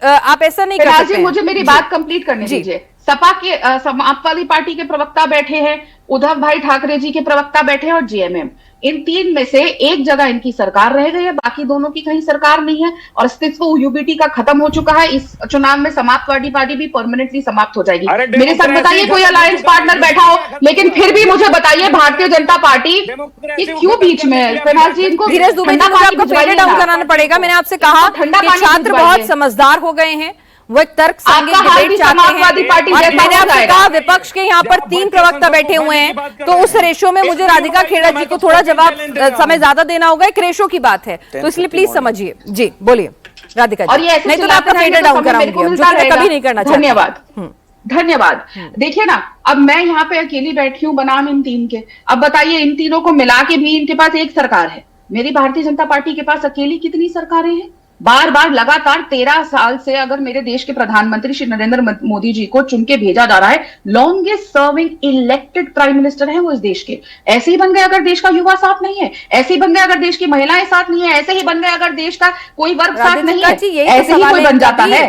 आप ऐसा नहीं कर सकते। मुझे मेरी बात कंप्लीट करने दीजिए। सपा के समाजवादी पार्टी के प्रवक्ता बैठे हैं, उद्धव भाई ठाकरे जी के प्रवक्ता बैठे हैं और जेएमएम, इन तीन में से एक जगह इनकी सरकार रह गई है, बाकी दोनों की कहीं सरकार नहीं है और अस्तित्व यूबीटी का खत्म हो चुका है। इस चुनाव में समाजवादी पार्टी भी परमानेंटली समाप्त हो जाएगी। मेरे साथ बताइए कोई अलायंस पार्टनर बैठा हो, लेकिन फिर भी मुझे बताइए भारतीय जनता पार्टी ये क्यों बीच में है? पेनाल जी इनको धीरज दुबे जी को आपको फेडर डाउन कराना पड़ेगा। मैंने आपसे कहा कि छात्र बहुत समझदार हो गए हैं, वो एक तर्क संगत डिबेट चाहते हैं और मैंने आपसे कहा विपक्ष के यहाँ पर 3 प्रवक्ता बैठे हुए हैं, तो उस रेशो में मुझे राधिका खेड़ा जी को थोड़ा जवाब समय ज्यादा देना होगा। एक रेशो की बात है, तो इसलिए प्लीज समझिए। जी बोलिए राधिका जी, नहीं तो मैं आपका फेडर डाउन कराऊंगी, जो मैं कभी नहीं करना चाहती। धन्यवाद। देखिए ना, अब मैं यहाँ पे अकेली बैठी हूँ बनाम इन तीन के। अब बताइए इन तीनों को मिला के भी इनके पास एक सरकार है, मेरी भारतीय जनता पार्टी के पास अकेली कितनी सरकारें हैं? बार बार लगातार 13 साल से अगर मेरे देश के प्रधानमंत्री श्री नरेंद्र मोदी जी को चुन के भेजा जा रहा है, longest serving elected prime minister है वो इस देश के। ऐसे ही बन गए अगर देश का युवा साथ नहीं है, ऐसे ही बन गए अगर देश की महिलाएं साथ नहीं है, ऐसे ही बन गए अगर देश का कोई वर्ग साथ नहीं है, ऐसे ही कोई बन जाता है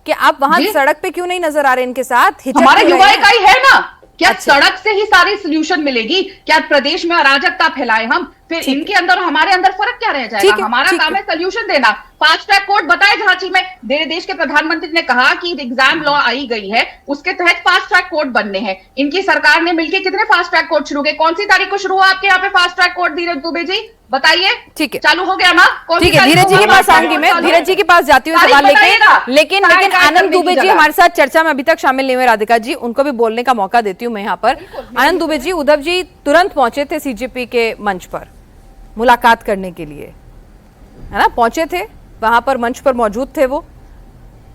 कि आप वहां सड़क पे क्यों नहीं नजर आ रहे इनके साथ? हमारा युवा इकाई है ना, क्या सड़क से ही सारी सोल्यूशन मिलेगी? क्या प्रदेश में अराजकता फैलाए हम, फिर इनके अंदर और हमारे अंदर फर्क क्या रह जाएगा? हमारा काम है सोल्यूशन देना। फास्ट ट्रैक कोर्ट बताए झांसी में देश के प्रधानमंत्री ने कहा कि एग्जाम लॉ आई गई है, उसके तहत फास्ट ट्रैक कोर्ट बनने हैं। इनकी सरकार ने मिलकर कितने फास्ट ट्रैक कोर्ट शुरू किए? कौन सी तारीख को शुरू हुआ आपके यहाँ पे फास्ट ट्रैक कोर्ट? धीरज दुबे जी बताइए। ठीक है, चालू हो गया ना? ठीक है, धीरज जी के पास आऊंगी मैं, धीरज जी के पास जाती हूँ सवाल लेकिन आनंद दुबे जी हमारे साथ चर्चा में अभी तक शामिल नहीं हुए। राधिका जी, उनको भी बोलने का मौका देती हूँ मैं यहाँ पर। आनंद दुबे जी, उद्धव जी तुरंत पहुंचे थे सीजेपी के मंच पर मुलाकात करने के लिए, है ना, पहुंचे थे वहां पर, मंच पर मौजूद थे वो,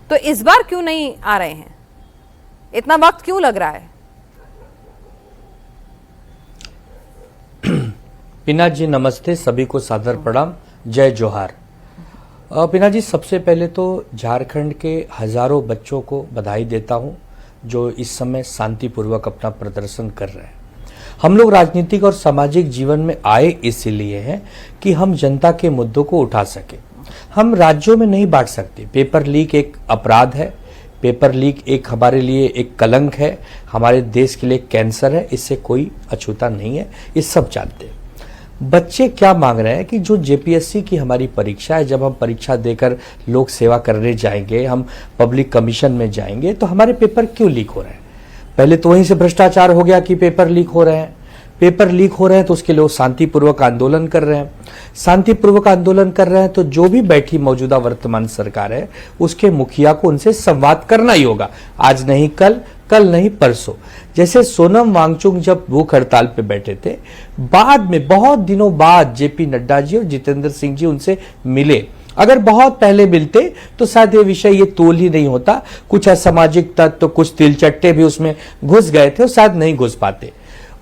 तो इस बार क्यों नहीं आ रहे हैं? इतना वक्त क्यों लग रहा है? पिना जी नमस्ते, सभी को सादर प्रणाम, जय जोहार। पिना जी, सबसे पहले तो झारखंड के हजारों बच्चों को बधाई देता हूं जो इस समय शांतिपूर्वक अपना प्रदर्शन कर रहे हैं। हम लोग राजनीतिक और सामाजिक जीवन में आए इसीलिए हैं कि हम जनता के मुद्दों को उठा सके। हम राज्यों में नहीं बांट सकते। पेपर लीक एक अपराध है, पेपर लीक एक हमारे लिए एक कलंक है, हमारे देश के लिए कैंसर है, इससे कोई अछूता नहीं है, ये सब जानते हैं। बच्चे क्या मांग रहे हैं कि जो जेपीएससी की हमारी परीक्षा है, जब हम परीक्षा देकर लोक सेवा करने जाएंगे, हम पब्लिक कमीशन में जाएंगे, तो हमारे पेपर क्यों लीक हो रहे हैं? पहले तो वहीं से भ्रष्टाचार हो गया कि पेपर लीक हो रहे हैं। पेपर लीक हो रहे हैं तो उसके लिए शांतिपूर्वक आंदोलन कर रहे हैं। शांतिपूर्वक आंदोलन कर रहे हैं तो जो भी बैठी मौजूदा वर्तमान सरकार है उसके मुखिया को उनसे संवाद करना ही होगा। आज नहीं कल, कल नहीं परसों। जैसे सोनम वांगचुक जब भूख हड़ताल पे बैठे थे, बाद में बहुत दिनों बाद जेपी नड्डा जी और जितेंद्र सिंह जी उनसे मिले अगर बहुत पहले मिलते तो शायद ये विषय ये तोल ही नहीं होता। कुछ असामाजिक तत्व, कुछ तिलचट्टे भी उसमें घुस गए थे और शायद नहीं घुस पाते।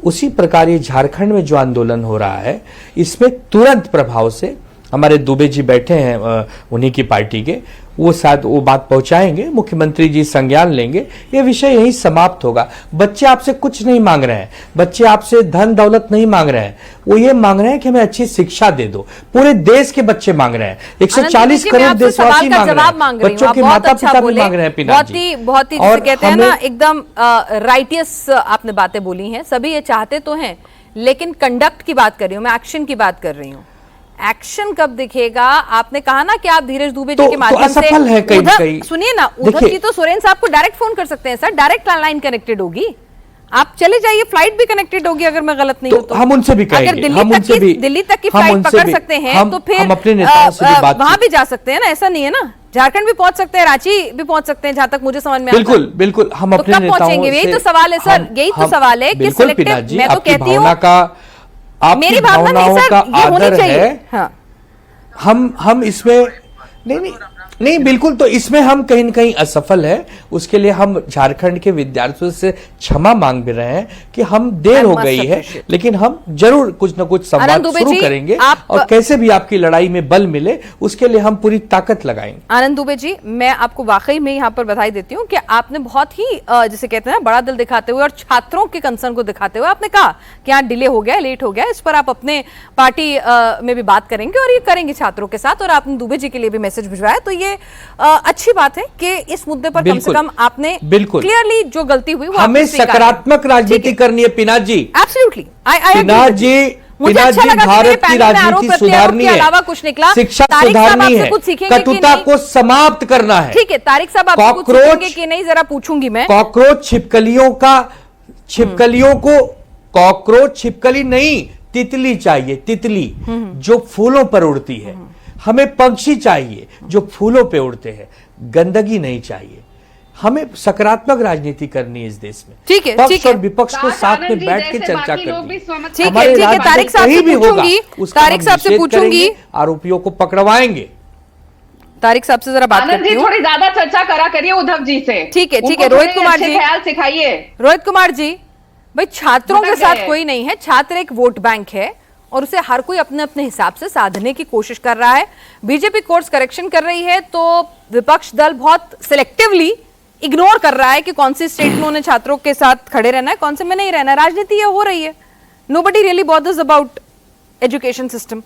उसी प्रकार ये झारखंड में जो आंदोलन हो रहा है, इसमें तुरंत प्रभाव से हमारे दुबे जी बैठे हैं उन्हीं की पार्टी के, वो शायद वो बात पहुंचाएंगे, मुख्यमंत्री जी संज्ञान लेंगे, ये विषय यहीं समाप्त होगा। बच्चे आपसे कुछ नहीं मांग रहे हैं, बच्चे आपसे धन दौलत नहीं मांग रहे हैं, वो ये मांग रहे हैं कि हमें अच्छी शिक्षा दे दो। पूरे देश के बच्चे मांग रहे हैं, 140 करोड़ देशवासी मांग रहे हैं, बच्चों के माता पिता भी मांग रहे हैं। बहुत ही जिसे कहते हैं ना, एकदम राइटियस आपने बातें बोली हैं। सभी ये चाहते तो हैं, लेकिन कंडक्ट की बात कर रही हूं मैं, एक्शन की बात कर रही हूं। एक्शन कब दिखेगा? आपने कहा ना कि आप धीरज दुबे जी के माध्यम से उधर, सुनिए ना, उधर की तो सुरेन साहब को डायरेक्ट फोन कर सकते हैं सर, डायरेक्ट लाइन कनेक्टेड होगी, आप चले जाइए, फ्लाइट भी कनेक्टेड होगी अगर मैं गलत नहीं हूं तो। हम उनसे भी कहेंगे, अगर दिल्ली तक की फ्लाइट पकड़ सकते हैं तो फिर अपने नेताओं से भी बात वहां भी जा सकते हैं ना, ऐसा नहीं है ना, झारखंड भी पहुंच सकते हैं, रांची भी पहुंच सकते हैं, जहां तक मुझे समझ में आता है। बिल्कुल बिल्कुल, हम अपने कब पहुंचेंगे? यही तो सवाल है सर, यही तो सवाल है कि सिलेक्टिव, मैं तो कहती हूँ मेरी भावना नहीं सर, ये होनी चाहिए। हाँ, हम इसमें नहीं बिल्कुल, तो इसमें हम कहीं न कहीं असफल है। उसके लिए हम झारखंड के विद्यार्थियों से क्षमा मांग भी रहे हैं कि हम देर हो गई है, लेकिन हम जरूर कुछ न कुछ संवाद शुरू करेंगे और कैसे भी आपकी लड़ाई में बल मिले उसके लिए हम पूरी ताकत लगाएंगे। आनंद दुबे जी, मैं आपको वाकई में यहाँ पर बधाई देती हूँ कि आपने बहुत ही जिसे कहते हैं बड़ा दिल दिखाते हुए और छात्रों के कंसर्न को दिखाते हुए आपने कहा कि यहाँ डिले हो गया, लेट हो गया, इस पर आप अपने पार्टी में भी बात करेंगे और ये करेंगे छात्रों के साथ, और आपने दुबे जी के लिए भी मैसेज भिजवाया, तो ये अच्छी बात है कि इस मुद्दे पर कम से कम आपने क्लियरली जो गलती हुई वो हमें सकारात्मक राजनीति करनी है पिनाक जी। एब्सोल्युटली, पिनाक जी, भारत की राजनीति सुधारनी है, शिक्षा सुधारनी है, कटुता को समाप्त करना है। ठीक है तारिक साहब, आप कॉकरोच कि नहीं जरा पूछूंगी मैं। कॉकरोच छिपकलियों को कॉकरोच छिपकली नहीं, तितली चाहिए, तितली जो फूलों पर उड़ती है। हमें पक्षी चाहिए जो फूलों पे उड़ते हैं, गंदगी नहीं चाहिए। हमें सकारात्मक राजनीति करनी है इस देश में। ठीक है, पक्ष और विपक्ष को साथ में बैठ के चर्चा करनी है। ठीक है, तारिक साहब से पूछूंगी, तारिक साहब से पूछूंगी, आरोपियों को पकड़वाएंगे। तारिक साहब से जरा बात करती हूं। थोड़ी ज्यादा चर्चा करा करिए उद्धव जी से। ठीक है, रोहित कुमार जी, ख्याल सिखाइए। रोहित कुमार जी, भाई छात्रों के साथ कोई नहीं है, छात्र एक वोट बैंक है और उसे हर कोई अपने अपने हिसाब से साधने की कोशिश कर रहा है। बीजेपी कोर्स करेक्शन कर रही है तो विपक्ष दल बहुत सिलेक्टिवली इग्नोर कर रहा है कि कौन सी स्टेट में उन्हें छात्रों के साथ खड़े रहना है, कौन से में नहीं रहना है। राजनीति ये हो रही है, nobody really bothers about education system.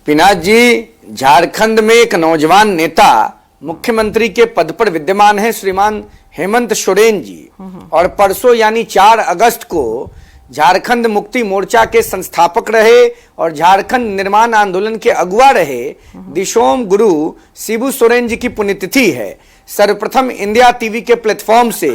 Pinak ji, Jharkhand में एक नौजवान नेता मुख्यमंत्री के पद पर विद्यमान है, श्रीमान हेमंत सोरेन जी, और परसों यानी 4 अगस्त को झारखंड मुक्ति मोर्चा के संस्थापक रहे और झारखंड निर्माण आंदोलन के अगुवा रहे दिशोम गुरु शिबू सोरेन जी की पुण्यतिथि है। सर्वप्रथम इंडिया टीवी के प्लेटफॉर्म से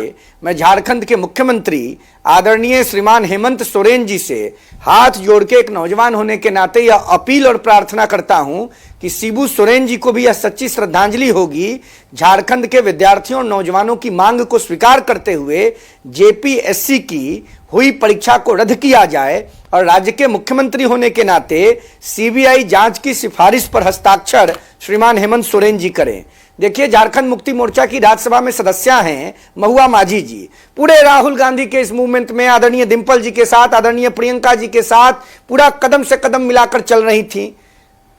मैं झारखंड के मुख्यमंत्री आदरणीय श्रीमान हेमंत सोरेन जी से हाथ जोड़ के एक नौजवान होने के नाते यह अपील और प्रार्थना करता हूं कि शिबू सोरेन जी को भी यह सच्ची श्रद्धांजलि होगी। झारखंड के विद्यार्थियों और नौजवानों की मांग को स्वीकार करते हुए जेपीएससी की हुई परीक्षा को रद्द किया जाए और राज्य के मुख्यमंत्री होने के नाते सीबीआई जांच की सिफारिश पर हस्ताक्षर श्रीमान हेमंत सोरेन जी करें। देखिए, झारखंड मुक्ति मोर्चा की राज्यसभा में सदस्य हैं महुआ माझी जी, पूरे राहुल गांधी के इस मूवमेंट में आदरणीय डिंपल जी के साथ, आदरणीय प्रियंका जी के साथ पूरा कदम से कदम मिलाकर चल रही थी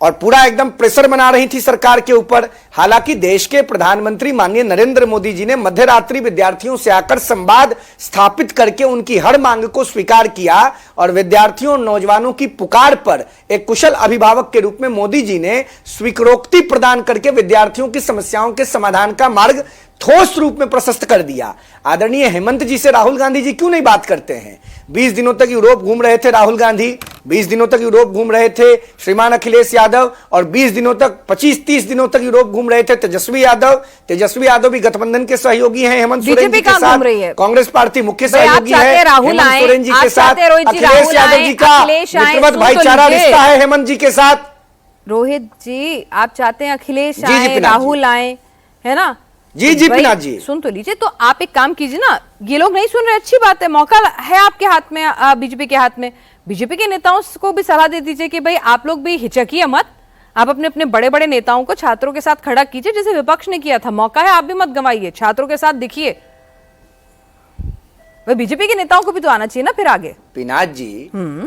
और पूरा एकदम प्रेशर बना रही थी सरकार के ऊपर। हालांकि देश के प्रधानमंत्री माननीय नरेंद्र मोदी जी ने मध्यरात्रि विद्यार्थियों से आकर संवाद स्थापित करके उनकी हर मांग को स्वीकार किया और विद्यार्थियों और नौजवानों की पुकार पर एक कुशल अभिभावक के रूप में मोदी जी ने स्वीकारोक्ति प्रदान करके विद्यार्थियों की समस्याओं के समाधान का मार्ग ठोस रूप में प्रशस्त कर दिया। आदरणीय हेमंत जी से राहुल गांधी जी क्यों नहीं बात करते हैं? 20 दिनों तक यूरोप घूम रहे थे राहुल गांधी, 20 दिनों तक यूरोप घूम रहे थे श्रीमान अखिलेश यादव, और 20 दिनों तक 25-30 दिनों तक यूरोप घूम रहे थे तेजस्वी यादव। तेजस्वी यादव भी गठबंधन के सहयोगी हैं हेमंत सोरेन जी के साथ, कांग्रेस पार्टी मुख्य सहयोगी है हेमंत सोरेन जी के साथ, अखिलेश यादव जी का मित्रवत भाईचारा रिश्ता है हेमंत जी के साथ। रोहित जी, आप चाहते हैं अखिलेश आए, राहुल आए, है ना? जी जी पिनाक जी, सुन तो लीजिए। तो आप एक काम कीजिए ना, ये लोग नहीं सुन रहे, अच्छी बात है, मौका है आपके हाथ में, बीजेपी के हाथ में, बीजेपी के नेताओं को भी सलाह दे दीजिए कि भाई आप लोग भी हिचकिए मत, आप अपने अपने बड़े बड़े नेताओं को छात्रों के साथ खड़ा कीजिए, जैसे विपक्ष ने किया था। मौका है, आप भी मत गंवाइए, छात्रों के साथ दिखिए। वह बीजेपी के नेताओं को भी तो आना चाहिए ना फिर आगे। पिनाक जी,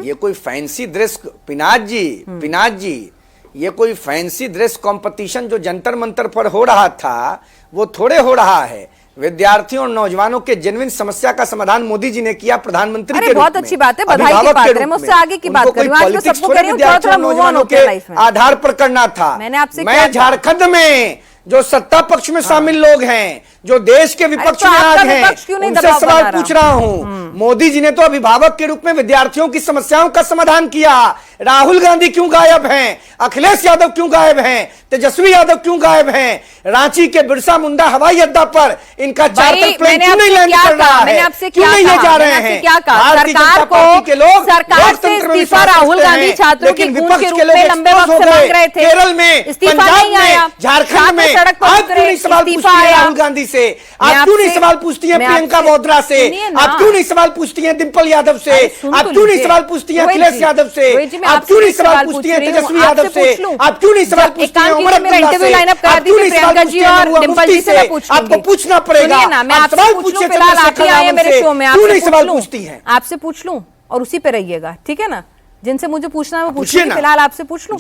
ये कोई फैंसी ड्रेस, पिनाक जी ये कोई फैंसी ड्रेस कंपटीशन जो जंतर मंतर पर हो रहा था वो थोड़े हो रहा है। विद्यार्थियों और नौजवानों के जेन्युइन समस्या का समाधान मोदी जी ने किया प्रधानमंत्री के रूप में। बहुत अच्छी बात है, बधाई की बात है। मैं उससे आगे की बात कर रही हूं, आज मैं सबको कह रही हूं थोड़ा नौजवानों के आधार पर करना था। मैं झारखंड में जो सत्ता पक्ष में शामिल लोग हैं, जो देश के विपक्ष में आज हैं, उनसे सवाल पूछ रहा हूं। मोदी जी ने तो अभिभावक के रूप में विद्यार्थियों की समस्याओं का समाधान किया। राहुल गांधी क्यों गायब हैं? अखिलेश यादव क्यों गायब हैं? तेजस्वी यादव क्यों गायब हैं? रांची के बिरसा मुंडा हवाई अड्डा पर इनका चार्टर प्लेन क्यों नहीं लैंड कर रहा है? क्यों नहीं ले जा रहे हैं? भारतीय जनता पार्टी के लोग लोकतंत्र में विश्वास रखते हैं, लेकिन विपक्ष के लोग एक्सपोज हो गए। केरल में, पंजाब में, झारखंड में आप क्यों नहीं सवाल पूछती हैं राहुल गांधी से? आप क्यों नहीं सवाल पूछती हैं प्रियंका वाड्रा से? आप क्यों नहीं सवाल पूछती हैं डिंपल यादव से? आप क्यों नहीं सवाल पूछती हैं अखिलेश यादव से? आप क्यों नहीं सवाल पूछती हैं तेजस्वी यादव से? आप क्यों नहीं सवाल पूछती हैं उमर अब्दुल्ला से? आप क्यों नहीं सवाल पूछती हैं महबूबा मुफ्ती से? आपको पूछना पड़ेगा। आप सवाल पूछिए क्यों नहीं सवाल पूछती हैं? आपसे पूछ लूं और उसी पे रहिएगा, ठीक है ना? जिनसे मुझे पूछना है वो पूछिए। फिलहाल आपसे पूछ लूं।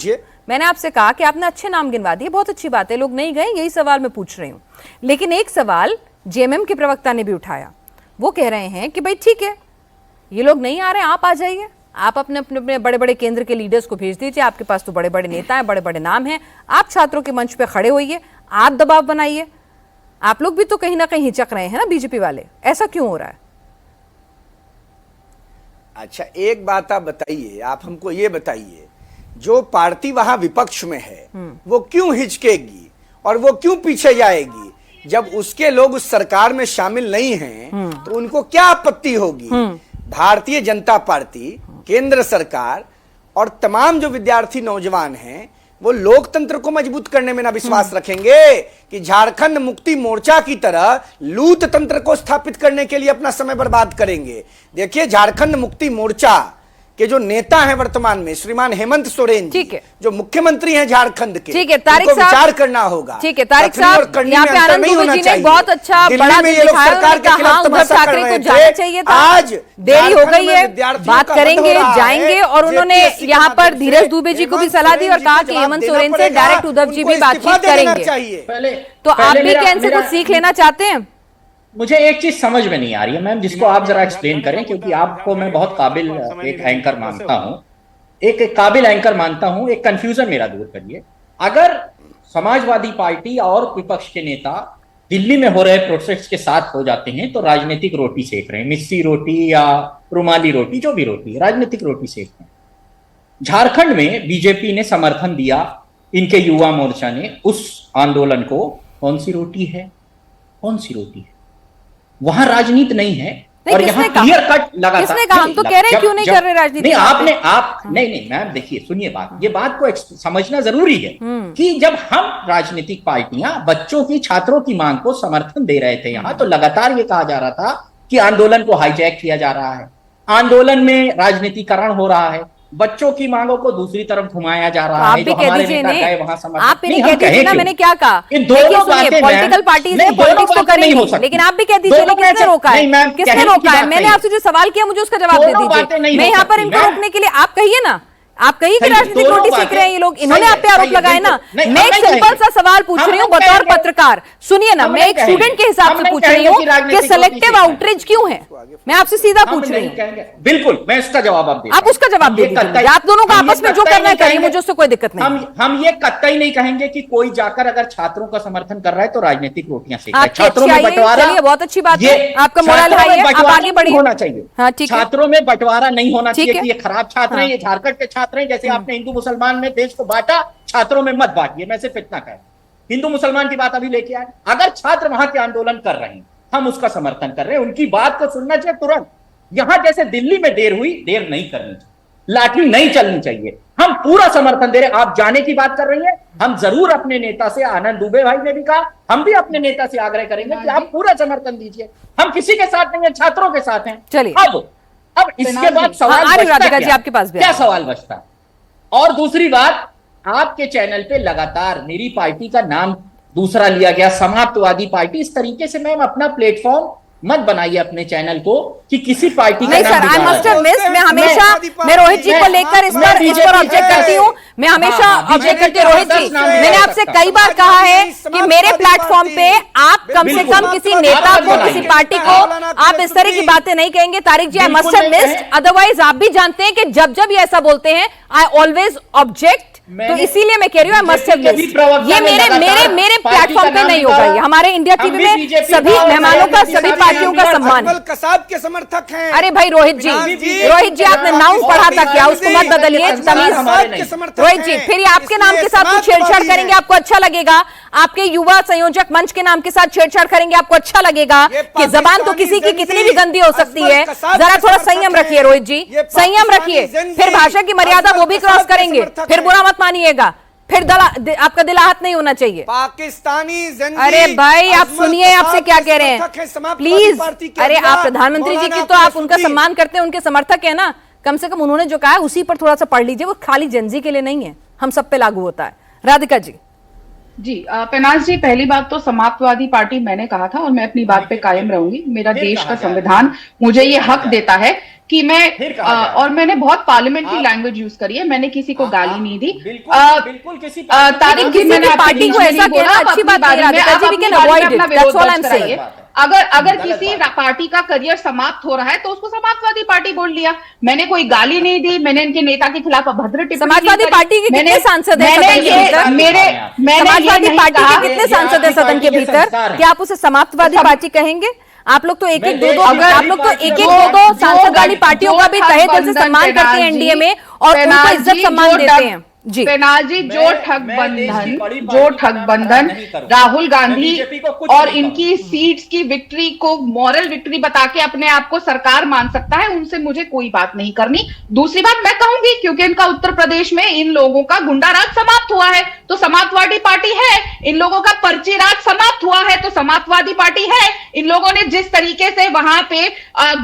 मैंने आपसे कहा कि आपने अच्छे नाम गिनवा दिए, बहुत अच्छी बात है, लोग नहीं गए, यही सवाल मैं पूछ रही हूं। लेकिन एक सवाल जेएमएम के प्रवक्ता ने भी उठाया। वो कह रहे हैं कि भाई ठीक है, ये लोग नहीं आ रहे, आप आ जाइए, आप अपने अपने बड़े बड़े केंद्र के लीडर्स को भेज दीजिए, आपके पास तो बड़े बड़े नेता हैं, बड़े बड़े नाम हैं, आप छात्रों के मंच पे खड़े होइए, आप दबाव बनाइए। आप लोग भी तो कहीं ना कहीं हिचक रहे हैं ना बीजेपी वाले, ऐसा क्यों हो रहा है? अच्छा, एक बात आप बताइए, आप हमको ये बताइए, जो पार्टी वहां विपक्ष में है वो क्यों हिचकेगी और वो क्यों पीछे जाएगी? जब उसके लोग उस सरकार में शामिल नहीं हैं तो उनको क्या आपत्ति होगी? भारतीय जनता पार्टी, केंद्र सरकार और तमाम जो विद्यार्थी नौजवान हैं वो लोकतंत्र को मजबूत करने में ना विश्वास रखेंगे कि झारखंड मुक्ति मोर्चा की तरह लूट तंत्र को स्थापित करने के लिए अपना समय बर्बाद करेंगे। देखिए, झारखंड मुक्ति मोर्चा के जो नेता हैं वर्तमान में श्रीमान हेमंत सोरेन जी, जो मुख्यमंत्री हैं झारखंड के, ठीक है, तारिक साहब विचार करना होगा। ठीक है, तारिक साहब, यहाँ पे आनंद दुबे जी ने बहुत अच्छा बड़ा दिखाया, सरकार के खिलाफ उद्धव ठाकरे को जाना चाहिए था। आज देरी हो गई है, बात करेंगे, जाएंगे। और उन्होंने यहाँ पर धीरज दुबे जी को भी सलाह दी और कहा कि हेमंत सोरेन से डायरेक्ट उद्धव जी भी बातचीत करेंगे। तो आप भी क्या इनसे कुछ सीख लेना चाहते हैं? मुझे एक चीज समझ में नहीं आ रही है मैम, जिसको आप जरा एक्सप्लेन करें, क्योंकि आपको मैं बहुत काबिल एक एंकर मानता हूं, एक काबिल एंकर मानता हूं। एक कंफ्यूजन मेरा दूर करिए। अगर समाजवादी पार्टी और विपक्ष के नेता दिल्ली में हो रहे प्रोटेस्ट के साथ हो जाते हैं तो राजनीतिक रोटी सेक रहे हैं, मिस्सी रोटी या रुमाली रोटी, जो भी रोटी, राजनीतिक रोटी सेक रहे हैं। झारखंड में बीजेपी ने समर्थन दिया, इनके युवा मोर्चा ने उस आंदोलन को। कौन सी रोटी है? कौन सी रोटी है? वहां राजनीति नहीं है। और यहाँ क्लियर कट लगातार, किसने कहा? हम तो कह रहे हैं क्यों नहीं कर रहे राजनीति? नहीं, आप नहीं मैम, देखिए, सुनिए बात, ये बात को समझना जरूरी है कि जब हम राजनीतिक पार्टियां बच्चों की, छात्रों की मांग को समर्थन दे रहे थे यहाँ, तो लगातार ये कहा जा रहा था कि आंदोलन को हाईजैक किया जा रहा है, आंदोलन में राजनीतिकरण हो रहा है, बच्चों की मांगों को दूसरी तरफ घुमाया जा रहा है। आप भी कह दीजिए आप भी नहीं कह दीजिए ना, मैंने क्या कहा? पॉलिटिकल पार्टीज ने पॉलिटिक्स तो करेंगी, लेकिन आप भी कह दीजिए किसने रोका है? किसने रोका है? मैंने आपसे जो सवाल किया मुझे उसका जवाब दे दीजिए। मैं यहाँ पर इनको रोकने के लिए, आप कहिए ना, आप कहिए कि राजनीतिक रोटी सीख रहे हैं ये लोग, इन्होंने आप पे आरोप लगाए ना। मैं एक सिंपल सा सवाल पूछ रही हूँ बतौर पत्रकार, सुनिए ना, मैं एक स्टूडेंट के हिसाब से पूछ रही हूँ कि सेलेक्टिव आउटरीच क्यों है? मैं आपसे सीधा पूछ रही हूँ। बिल्कुल, मैं उसका जवाब आप उसका जवाब दे दीजिए। आप दोनों का आपस में जो करना है करिए, मुझे उससे कोई दिक्कत नहीं। हम ये कतई नहीं कहेंगे कि कोई जाकर अगर छात्रों का समर्थन कर रहा है तो राजनीतिक रोटियां सेक रहा है। छात्रों में बंटवारा, बहुत अच्छी बात है, आपका मोरल हाई है, आप आगे बढ़िए। होना चाहिए, हाँ ठीक है। छात्रों में बंटवारा नहीं होना चाहिए कि ये खराब छात्र हैं, ये झारखंड के छात्र हैं। जैसे आपने हिंदू मुसलमान में देश को बांटा, छात्रों में मत बांटिए। मैं सिर्फ इतना कह, हिंदू मुसलमान की बात अभी लेके आए। अगर छात्र वहां के आंदोलन कर रहे हैं, हम उसका समर्थन कर रहे हैं, उनकी बात को सुनना चाहिए तुरंत। यहां जैसे दिल्ली में देर हुई, देर नहीं करनी चाहिए, लाठी नहीं चलनी चाहिए। हम पूरा समर्थन दे रहे हैं। आप जाने की बात कर रही हैं, हम जरूर अपने नेता से, आनंद दुबे भाई ने भी कहा, हम भी अपने नेता से आग्रह करेंगे कि आप पूरा समर्थन दीजिए। हम किसी के साथ नहीं है, छात्रों के साथ हैं। चलिए, अब अब इसके बाद सवाल आ रही बचता राधिका जी, क्या? आपके पास भी क्या आ रही। सवाल बचता है? और दूसरी बात, आपके चैनल पे लगातार मेरी पार्टी का नाम दूसरा लिया गया, समाप्तवादी पार्टी। इस तरीके से मैम अपना प्लेटफॉर्म मत बनाइए अपने चैनल को कि किसी पार्टी का नहीं नाम सर, आई बिगाड़ा मस्ट जाए। Have miss. मैं हमेशा मैं रोहित जी को लेकर इस पर ऑब्जेक्ट करती हूँ। मैं हमेशा ऑब्जेक्ट करती हूँ रोहित जी। मैंने आपसे कई बार कहा है कि मेरे प्लेटफॉर्म पे आप कम से कम किसी नेता को, किसी पार्टी को आप इस तरह की बातें नहीं कहेंगे। Tariq ji, I must have missed. Otherwise आप भी जानते हैं कि जब जब ये ऐसा बोलते हैं आई ऑलवेज ऑब्जेक्ट। तो इसीलिए मैं कह रही हूँ आई मस्ट हैव मिस्ड। ये मेरे मेरे मेरे प्लेटफॉर्म पे नहीं होगा। ये हमारे इंडिया टीवी में सभी मेहमानों का, सभी पार्टियों का सम्मान है। कसाब के समर्थक हैं। अरे भाई रोहित जी आपने नाम पढ़ा था क्या? उसको मत बदलिए, तमीज। रोहित जी, फिर ये आपके नाम के साथ कुछ छेड़छाड़ करेंगे, आपको अच्छा लगेगा? आपके युवा संयोजक मंच के नाम के साथ छेड़छाड़ करेंगे, आपको अच्छा लगेगा? कि जबान तो किसी की कितनी भी गंदी हो सकती है। जरा थोड़ा संयम रखिए रोहित जी, संयम रखिए। फिर भाषा की मर्यादा वो भी क्रॉस करेंगे, फिर बुरा मत मानिएगा। फिर आपका दिल आहत नहीं होना चाहिए। पाकिस्तानी अरे भाई आप सुनिए, आपसे क्या कह रहे हैं प्लीज। अरे आप प्रधानमंत्री जी की तो आप उनका सम्मान करते हैं, उनके समर्थक है ना। कम से कम उन्होंने जो कहा है उसी पर थोड़ा सा पढ़ लीजिए। वो खाली जेनजी के लिए नहीं है, हम सब पे लागू होता है। राधिका जी। जी पेनाज जी, पहली बात तो समाजवादी पार्टी मैंने कहा था और मैं अपनी बात पे कायम रहूंगी। मेरा देश का संविधान मुझे ये हक देता है कि मैं और मैंने बहुत पार्लियामेंट्री लैंग्वेज यूज करी है। मैंने किसी को गाली नहीं दी। बिल्कुल किसी तारिक जी, मैंने पार्टी को ऐसा कहना अच्छी बात नहीं है। Radhika ji, we can avoid it. That's all I'm saying. अगर किसी पार्टी का करियर समाप्त हो रहा है तो उसको समाजवादी पार्टी बोल लिया। मैंने कोई गाली नहीं दी, मैंने इनके नेता के खिलाफ अभद्र टिप्पणी। समाजवादी पार्टी के कितने सांसद हैं सदन के भीतर? समाजवादी पार्टी के कितने सांसद हैं सदन के भीतर? क्या आप उसे समाप्तवादी पार्टी कहेंगे? आप लोग तो एक एक दो आप लोग तो एक एक दो सांसद वाली पार्टियों का भी तहे दिल से सम्मान करते हैं एनडीए में, और उनको इज्जत सम्मान देते हैं। जी पेनाल जी, जो ठगबंधन राहुल गांधी और इनकी सीट्स की विक्ट्री को मॉरल विक्ट्री बता के अपने आप को सरकार मान सकता है, उनसे मुझे कोई बात नहीं करनी। दूसरी बात मैं कहूंगी, क्योंकि इनका उत्तर प्रदेश में इन लोगों का गुंडा राज समाप्त हुआ है तो समाजवादी पार्टी है। इन लोगों का पर्ची राज समाप्त हुआ है तो समाजवादी पार्टी है। इन लोगों ने जिस तरीके से वहां पे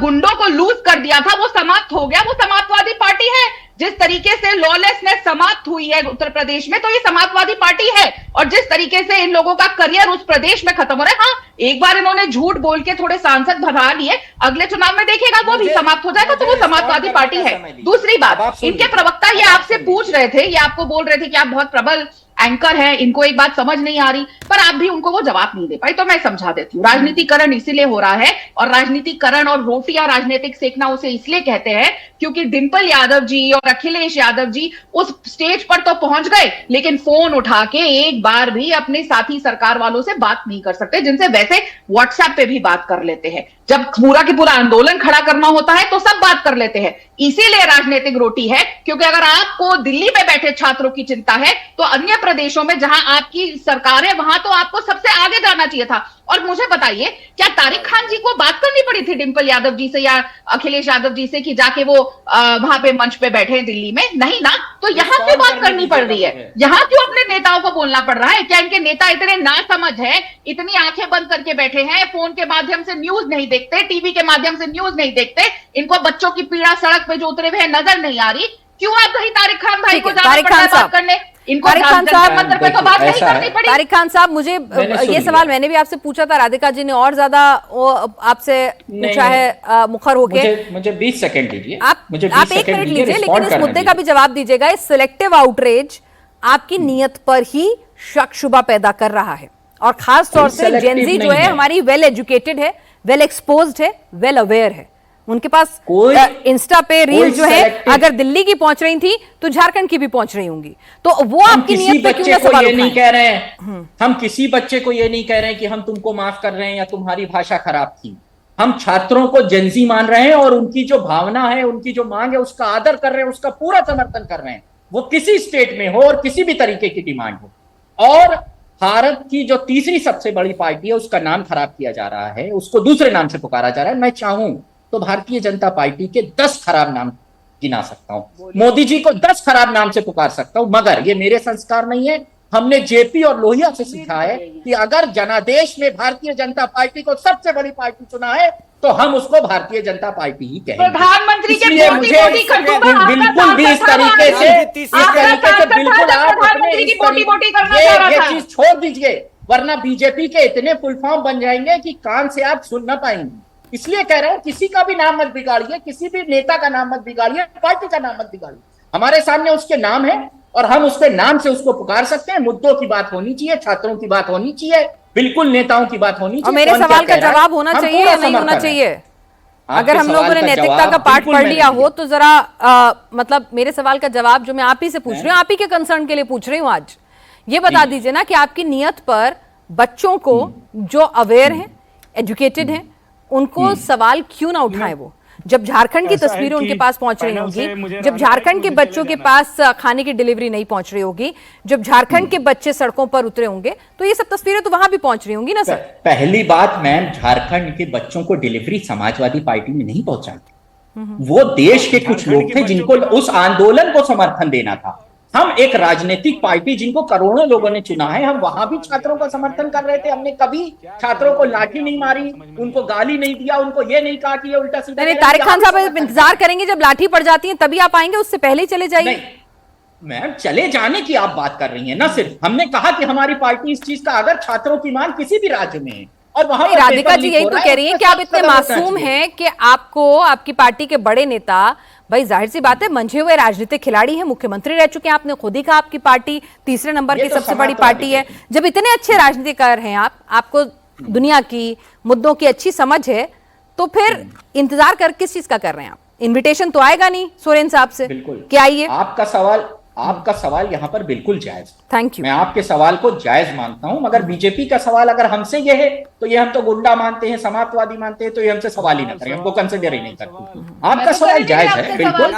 गुंडों को लूज कर दिया था वो समाप्त हो गया, वो समाजवादी पार्टी है। जिस तरीके से लॉलेसनेस समाप्त हुई है उत्तर प्रदेश में तो ये समाजवादी पार्टी है। और जिस तरीके से इन लोगों का करियर उस प्रदेश में खत्म हो रहा है, हाँ एक बार इन्होंने झूठ बोल के थोड़े सांसद भगा लिए, अगले चुनाव में देखिएगा वो भी समाप्त हो जाएगा, तो वो समाजवादी पार्टी है। दूसरी बात, इनके प्रवक्ता ये आपसे पूछ रहे थे, ये आपको बोल रहे थे कि आप बहुत प्रबल एंकर है, इनको एक बात समझ नहीं आ रही, पर आप भी उनको वो जवाब नहीं दे पाई, तो मैं समझा देती हूँ। राजनीतिकरण इसीलिए हो रहा है, और राजनीतिकरण और रोटियां राजनीतिक सेकना उसे इसलिए कहते हैं क्योंकि डिंपल यादव जी और अखिलेश यादव जी उस स्टेज पर तो पहुंच गए, लेकिन फोन उठा के एक बार भी अपने साथी सरकार वालों से बात नहीं कर सकते, जिनसे वैसे व्हाट्सएप पे भी बात कर लेते हैं। जब पूरा की पूरा आंदोलन खड़ा करना होता है तो सब बात कर लेते हैं। इसीलिए राजनीतिक रोटी है, क्योंकि अगर आपको दिल्ली में बैठे छात्रों की चिंता है तो अन्य प्रदेशों में जहां आपकी सरकार है वहां तो आपको सबसे आगे जाना चाहिए था। और मुझे बताइए, क्या तारिक खान जी को बात करनी पड़ी थी डिंपल यादव जी से या अखिलेश यादव जी से कि जाके वो वहां पे मंच पे बैठे हैं दिल्ली में? नहीं ना। तो यहाँ क्यों बात करनी पड़ रही है? यहाँ क्यों अपने नेताओं को बोलना पड़ रहा है? क्या इनके नेता इतने नासमझ है, इतनी आंखें बंद करके बैठे हैं, फोन के माध्यम से न्यूज नहीं देखते, टीवी के माध्यम से न्यूज नहीं देखते, इनको बच्चों की पीड़ा सड़क पे जो उतरे हुए नजर नहीं आ रही? क्यों आप कहीं तारिक खान भाई को जाना पड़ रहा है बात करने? इनको मंत्र पे तो बात नहीं करनी पड़ी। तारिक खान साहब, मुझे ये सवाल मैंने भी आपसे पूछा था, राधिका जी ने और ज्यादा आपसे पूछा है मुखर होके। मुझे 20 सेकंड दीजिए, आप 1 मिनट लीजिए, लेकिन इस मुद्दे का भी जवाब दीजिएगा। इस सिलेक्टिव आउटरीच आपकी नियत पर ही शक शुबा पैदा कर रहा है, और खास तौर से जेनजी जो है हमारी वेल एजुकेटेड है, वेल एक्सपोज्ड है, वेल अवेयर है। उनके पास इंस्टा पे रील जो है अगर दिल्ली की पहुंच रही थी तो झारखंड की भी पहुंच रही होंगी, तो वो आपकी नियत पे क्यों सवाल उठाएं? नहीं कह रहे हैं हम किसी बच्चे को ये नहीं कह रहे हैं कि हम तुमको माफ कर रहे हैं या तुम्हारी भाषा खराब थी। हम छात्रों को जेनजी मान रहे हैं और उनकी जो भावना है, उनकी जो मांग है, उसका आदर कर रहे हैं, उसका पूरा समर्थन कर रहे हैं, वो किसी स्टेट में हो और किसी भी तरीके की डिमांड हो। और भारत की जो तीसरी सबसे बड़ी पार्टी है उसका नाम खराब किया जा रहा है, उसको दूसरे नाम से पुकारा जा रहा है। मैं चाहूं तो भारतीय जनता पार्टी के 10 खराब नाम गिना सकता हूं, मोदी जी को 10 खराब नाम से पुकार सकता हूं, मगर ये मेरे संस्कार नहीं है। हमने जेपी और लोहिया से सीखा है कि अगर जनादेश में भारतीय जनता पार्टी को सबसे बड़ी पार्टी चुना है तो हम उसको भारतीय जनता पार्टी ही कहेंगे। प्रधानमंत्री के इसलिए पोटी मुझे पोटी खड्डों में आपका बिल्कुल भी इस तरीके से बिल्कुल आप प्रधानमंत्री की पोटी पोटी करना चाह रहा ये था। चीज छोड़ दीजिए, वरना बीजेपी के इतने फुल फॉर्म बन जाएंगे कि कान से आप सुन ना पाएंगे। इसलिए कह रहा हूं, किसी का भी नाम मत बिगाड़िए, किसी भी नेता का नाम मत बिगाड़िए, पार्टी का नाम मत बिगाड़िए। हमारे सामने उसके नाम है और हम उसके नाम से उसको पुकार सकते हैं। मुद्दों की बात होनी चाहिए, छात्रों की बात होनी चाहिए, बिल्कुल नेताओं की बात होनी चाहिए। और मेरे कौन सवाल क्या का कह रहा है, जवाब होना हम चाहिए पूरा या नहीं होना समर्थन है। चाहिए? आपके अगर हम लोगों सवाल ने का नैतिकता जवाब का पाठ बिल्कुल पढ़ मैंने लिया दिया। हो तो जरा मतलब मेरे सवाल का जवाब जो मैं आप ही से पूछ रही हूँ, आप ही के कंसर्न के लिए पूछ रही हूँ आज, ये बता दीजिए ना कि आपकी नियत पर बच्चों को जो अवेयर हैं, एजुकेटेड हैं, उनको सवाल क्यों ना उठाएं? वो जब झारखंड की ऐसा है तस्वीरें उनके कि पास पहुंच रही पैनल से होंगी, मुझे जब रहना है, झारखंड के मुझे बच्चों चले के जाना पास खाने की डिलीवरी नहीं पहुंच रही होगी, जब झारखंड के बच्चे सड़कों पर उतरे होंगे, तो ये सब तस्वीरें तो वहां भी पहुंच रही होंगी ना सर? पहली बात मैम, झारखंड के बच्चों को डिलीवरी समाजवादी पार्टी में नहीं पहुंचाती। वो देश के कुछ लोग थे जिनको उस आंदोलन को समर्थन देना था। हम एक राजनीतिक पार्टी जिनको करोड़ों लोगों ने चुना है, हम वहां भी छात्रों का समर्थन कर रहे थे। हमने कभी छात्रों को लाठी नहीं मारी, उनको गाली नहीं दिया, उनको ये नहीं कहा कि ये उल्टा सीधा। नहीं, तारिक खान साहब इंतजार करेंगे जब लाठी पड़ जाती है तभी आप आएंगे, उससे पहले ही चले जाइए। नहीं मैम, चले जाने की आप बात कर रही हैं ना। सिर्फ हमने कहा कि हमारी पार्टी इस चीज का, अगर छात्रों की मांग किसी भी राज्य में है और वहां पर राधिका पेपर जी लीक यही हो तो रहा कह है, रही हैं उस कि पर आप इतने कदम उठाना मासूम चाहिए। हैं कि आपको आपकी पार्टी के बड़े नेता, भाई जाहिर सी बात है मंझे हुए राजनीतिक खिलाड़ी हैं, मुख्यमंत्री रह चुके हैं, आपने खुद ही कहा आपकी पार्टी तीसरे नंबर ये की तो सबसे बड़ी समाजवादी पार्टी है। जब इतने अच्छे राजनीतिकार हैं आप, आपको दुनिया की मुद्दों की अच्छी समझ है, तो फिर इंतजार कर किस चीज का कर रहे हैं आप? इन्विटेशन तो आएगा नहीं सोरेन साहब से बिल्कुल कि आइए। आपका सवाल यहाँ पर बिल्कुल जायज। Thank you. मैं आपके सवाल को जायज मानता हूं, मगर बीजेपी का सवाल अगर हमसे ये है तो ये हम तो गुंडा मानते हैं, समाजवादी मानते हैं, तो ये हमसे सवाल ही ना करें, हमको कंसिडर ही नहीं करते। आपका सवाल जायज है, बिल्कुल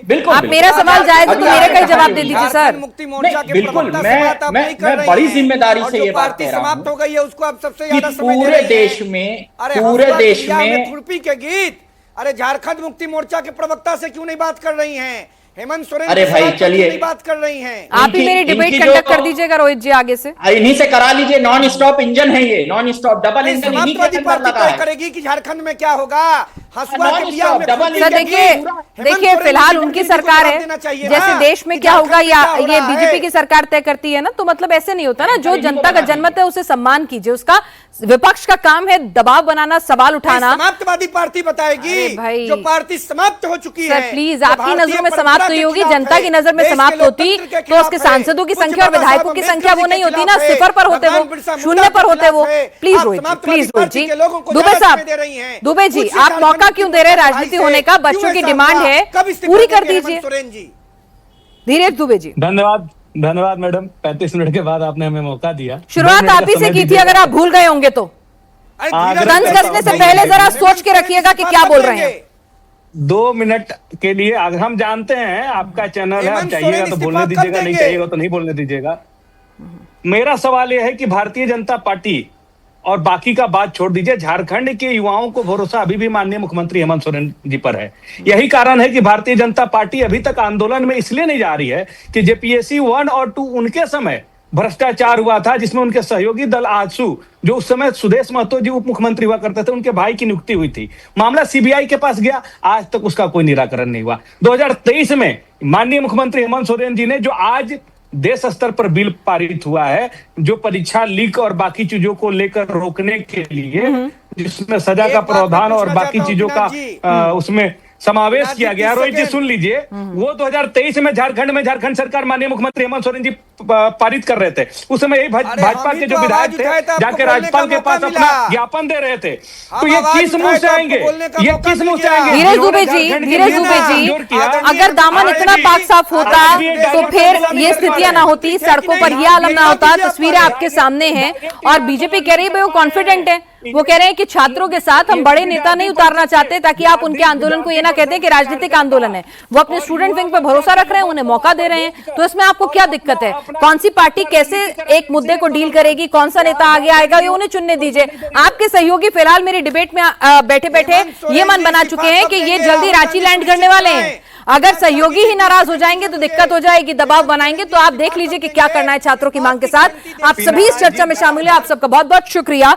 बिल्कुल। आप मेरा सवाल जायज है तो मेरे का ही जवाब दे दीजिए सर। मुक्ति मोर्चा के बिल्कुल, प्रवक्ता से बात आप नहीं कर मैं रही बड़ी हैं। जिम्मेदारी और से जो ये बात पार्टी कह रहा हूं समाप्त हो गई है उसको आप सबसे कि ज्यादा समय दे पूरे रही हैं। देश में, अरे पूरे हंसुआ देश दिया में खुरपी के गीत, अरे झारखंड मुक्ति मोर्चा के प्रवक्ता से क्यों नहीं बात कर रही हैं? हेमंत सोरेन अरे के भाई, सवाल पर क्यों चलिए। नहीं बात कर रही हैं? आप ही मेरी डिबेट इनकी कंडक्ट जो- कर दीजिएगा रोहित जी आगे से। इन्हीं से करा लीजिए, नॉन स्टॉप इंजन है ये, नॉन स्टॉप डबल इंजन इन्हीं के समाजवादी अंदर पार्टी लगा तय है। करेगी कि झारखंड में क्या होगा। हंसुआ के नॉन बिया स्टॉप में डबल खुरपी सर के देखिए गीत, हेमंत देखिए सोरेन फिलहाल की उनकी बिजली को सरकार जवाब है, देना चाहिए। जैसे हाँ, देश में कि क्या होगा झारखंड में या क्या हो ये रहा बीजेपी है। की सरकार तय करती है ना, तो मतलब ऐसे नहीं होता ना, जो जनता का जनमत है उसे सम्मान कीजिए, उसका विपक्ष का काम है दबाव बनाना, सवाल उठाना। समाप्तवादी पार्टी बताएगी अरे भाई। जो पार्टी समाप्त हो चुकी सर है। प्लीज, जो आपकी भारतीय नजरों में परंपरा समाप्त के हुई होगी, खिलाफ जनता है, की नजर में देश के समाप्त होती लोकतंत्र के तो खिलाफ उसके है, सांसदों की पूज्य संख्या और बाबा साहब विधायकों की अम्बेडकर संख्या वो जी के नहीं होती खिलाफ ना, है, सिफर पर होते भगवान वो, बिरसा मुंडा शून्य पर के होते वो। खिलाफ है। प्लीज आप रोहित जी, समाजवादी प्लीज रोहित पार्टी जी। के लोगों को दुबे ज्यादा साहब, समय दे रही हैं। दुबे जी, पूछिए आप झारखंड मौका मुक्ति क्यों दे रहे हैं मोर्चा राजनीति भाई होने से, का? क्यों बच्चों की ऐसा डिमांड हुआ? है, कब इस्तीफा पूरी कर देंगे हेमंत दीजिए। सोरेन जी? धीरज दुबे जी, धन्यवाद धन्यवाद मैडम, 35 मिनट के बाद आपने हमें मौका दिया। शुरुआत 2 मिनट आप ही का से समय की थी, दीजिएगा। अगर आप भूल गए होंगे तो अरे आगे धीरज तंज से कसने से बताइए। पहले जरा हेमंत सोच के सोरेन रखिएगा कि इस्तीफा क्या कब बोल रहे हैं। देंगे? 2 मिनट के लिए अगर हम जानते हैं आपका चैनल है, आप हेमंत चाहिएगा सोरेन तो इस्तीफा बोलने कब दीजिएगा, नहीं देंगे? चाहिएगा तो नहीं बोलने दीजिएगा। मेरा सवाल यह है कि भारतीय जनता पार्टी और बाकी का बात छोड़ दीजिए, झारखंड के युवाओं को भरोसा अभी भी माननीय मुख्यमंत्री हेमंत सोरेन जी पर है। यही कारण है कि भारतीय जनता पार्टी अभी तक आंदोलन में इसलिए नहीं जा रही है कि जेपीएससी 1 और 2 उनके समय भ्रष्टाचार हुआ था, जिसमें उनके सहयोगी दल आजसू, जो उस समय सुदेश महतो जी उप मुख्यमंत्री हुआ करते थे, उनके भाई की नियुक्ति हुई थी। मामला सीबीआई के पास गया, आज तक उसका कोई निराकरण नहीं हुआ। 2023 में माननीय मुख्यमंत्री हेमंत सोरेन जी ने, जो आज देश स्तर पर बिल पारित हुआ है, जो परीक्षा लीक और बाकी चीजों को लेकर रोकने के लिए, जिसमें सजा का प्रावधान और बाकी चीजों का उसमें समावेश किया गया। रोहित जी सुन लीजिए, वो 2023 में झारखंड सरकार माननीय मुख्यमंत्री हेमंत सोरेन जी पारित कर रहे थे। उस समय यही भाजपा के जो विधायक थे जाके राज्यपाल के पास अपना ज्ञापन दे रहे थे। तो ये किस मुंह से आएंगे, ये किस मुंह से आएंगे? धीरज दुबे जी, अगर दामन इतना पाक साफ होता तो फिर ये स्थितियां ना होती, सड़कों पर यह आलम ना होता। तस्वीरें आपके सामने हैं और बीजेपी कह रही है वो कॉन्फिडेंट है, वो कह रहे हैं कि छात्रों के साथ हम बड़े नेता नहीं उतारना चाहते ताकि आप उनके आंदोलन को ये ना कहते हैं कि राजनीतिक आंदोलन है। वो अपने स्टूडेंट विंग पे भरोसा रख रहे हैं, उन्हें मौका दे रहे हैं। तो इसमें आपको क्या दिक्कत है? कौन सी पार्टी कैसे एक मुद्दे को डील करेगी, कौन सा नेता आगे आएगा, ये उन्हें चुनने दीजिए। आपके सहयोगी फिलहाल मेरी डिबेट में बैठे बैठे ये मन बना चुके हैं कि ये जल्दी रांची लैंड करने वाले हैं। अगर सहयोगी ही नाराज हो जाएंगे तो दिक्कत हो जाएगी, दबाव बनाएंगे। तो आप देख लीजिए कि क्या करना है छात्रों की मांग के साथ। आप सभी इस चर्चा में शामिल हैं, आप सबका बहुत बहुत शुक्रिया।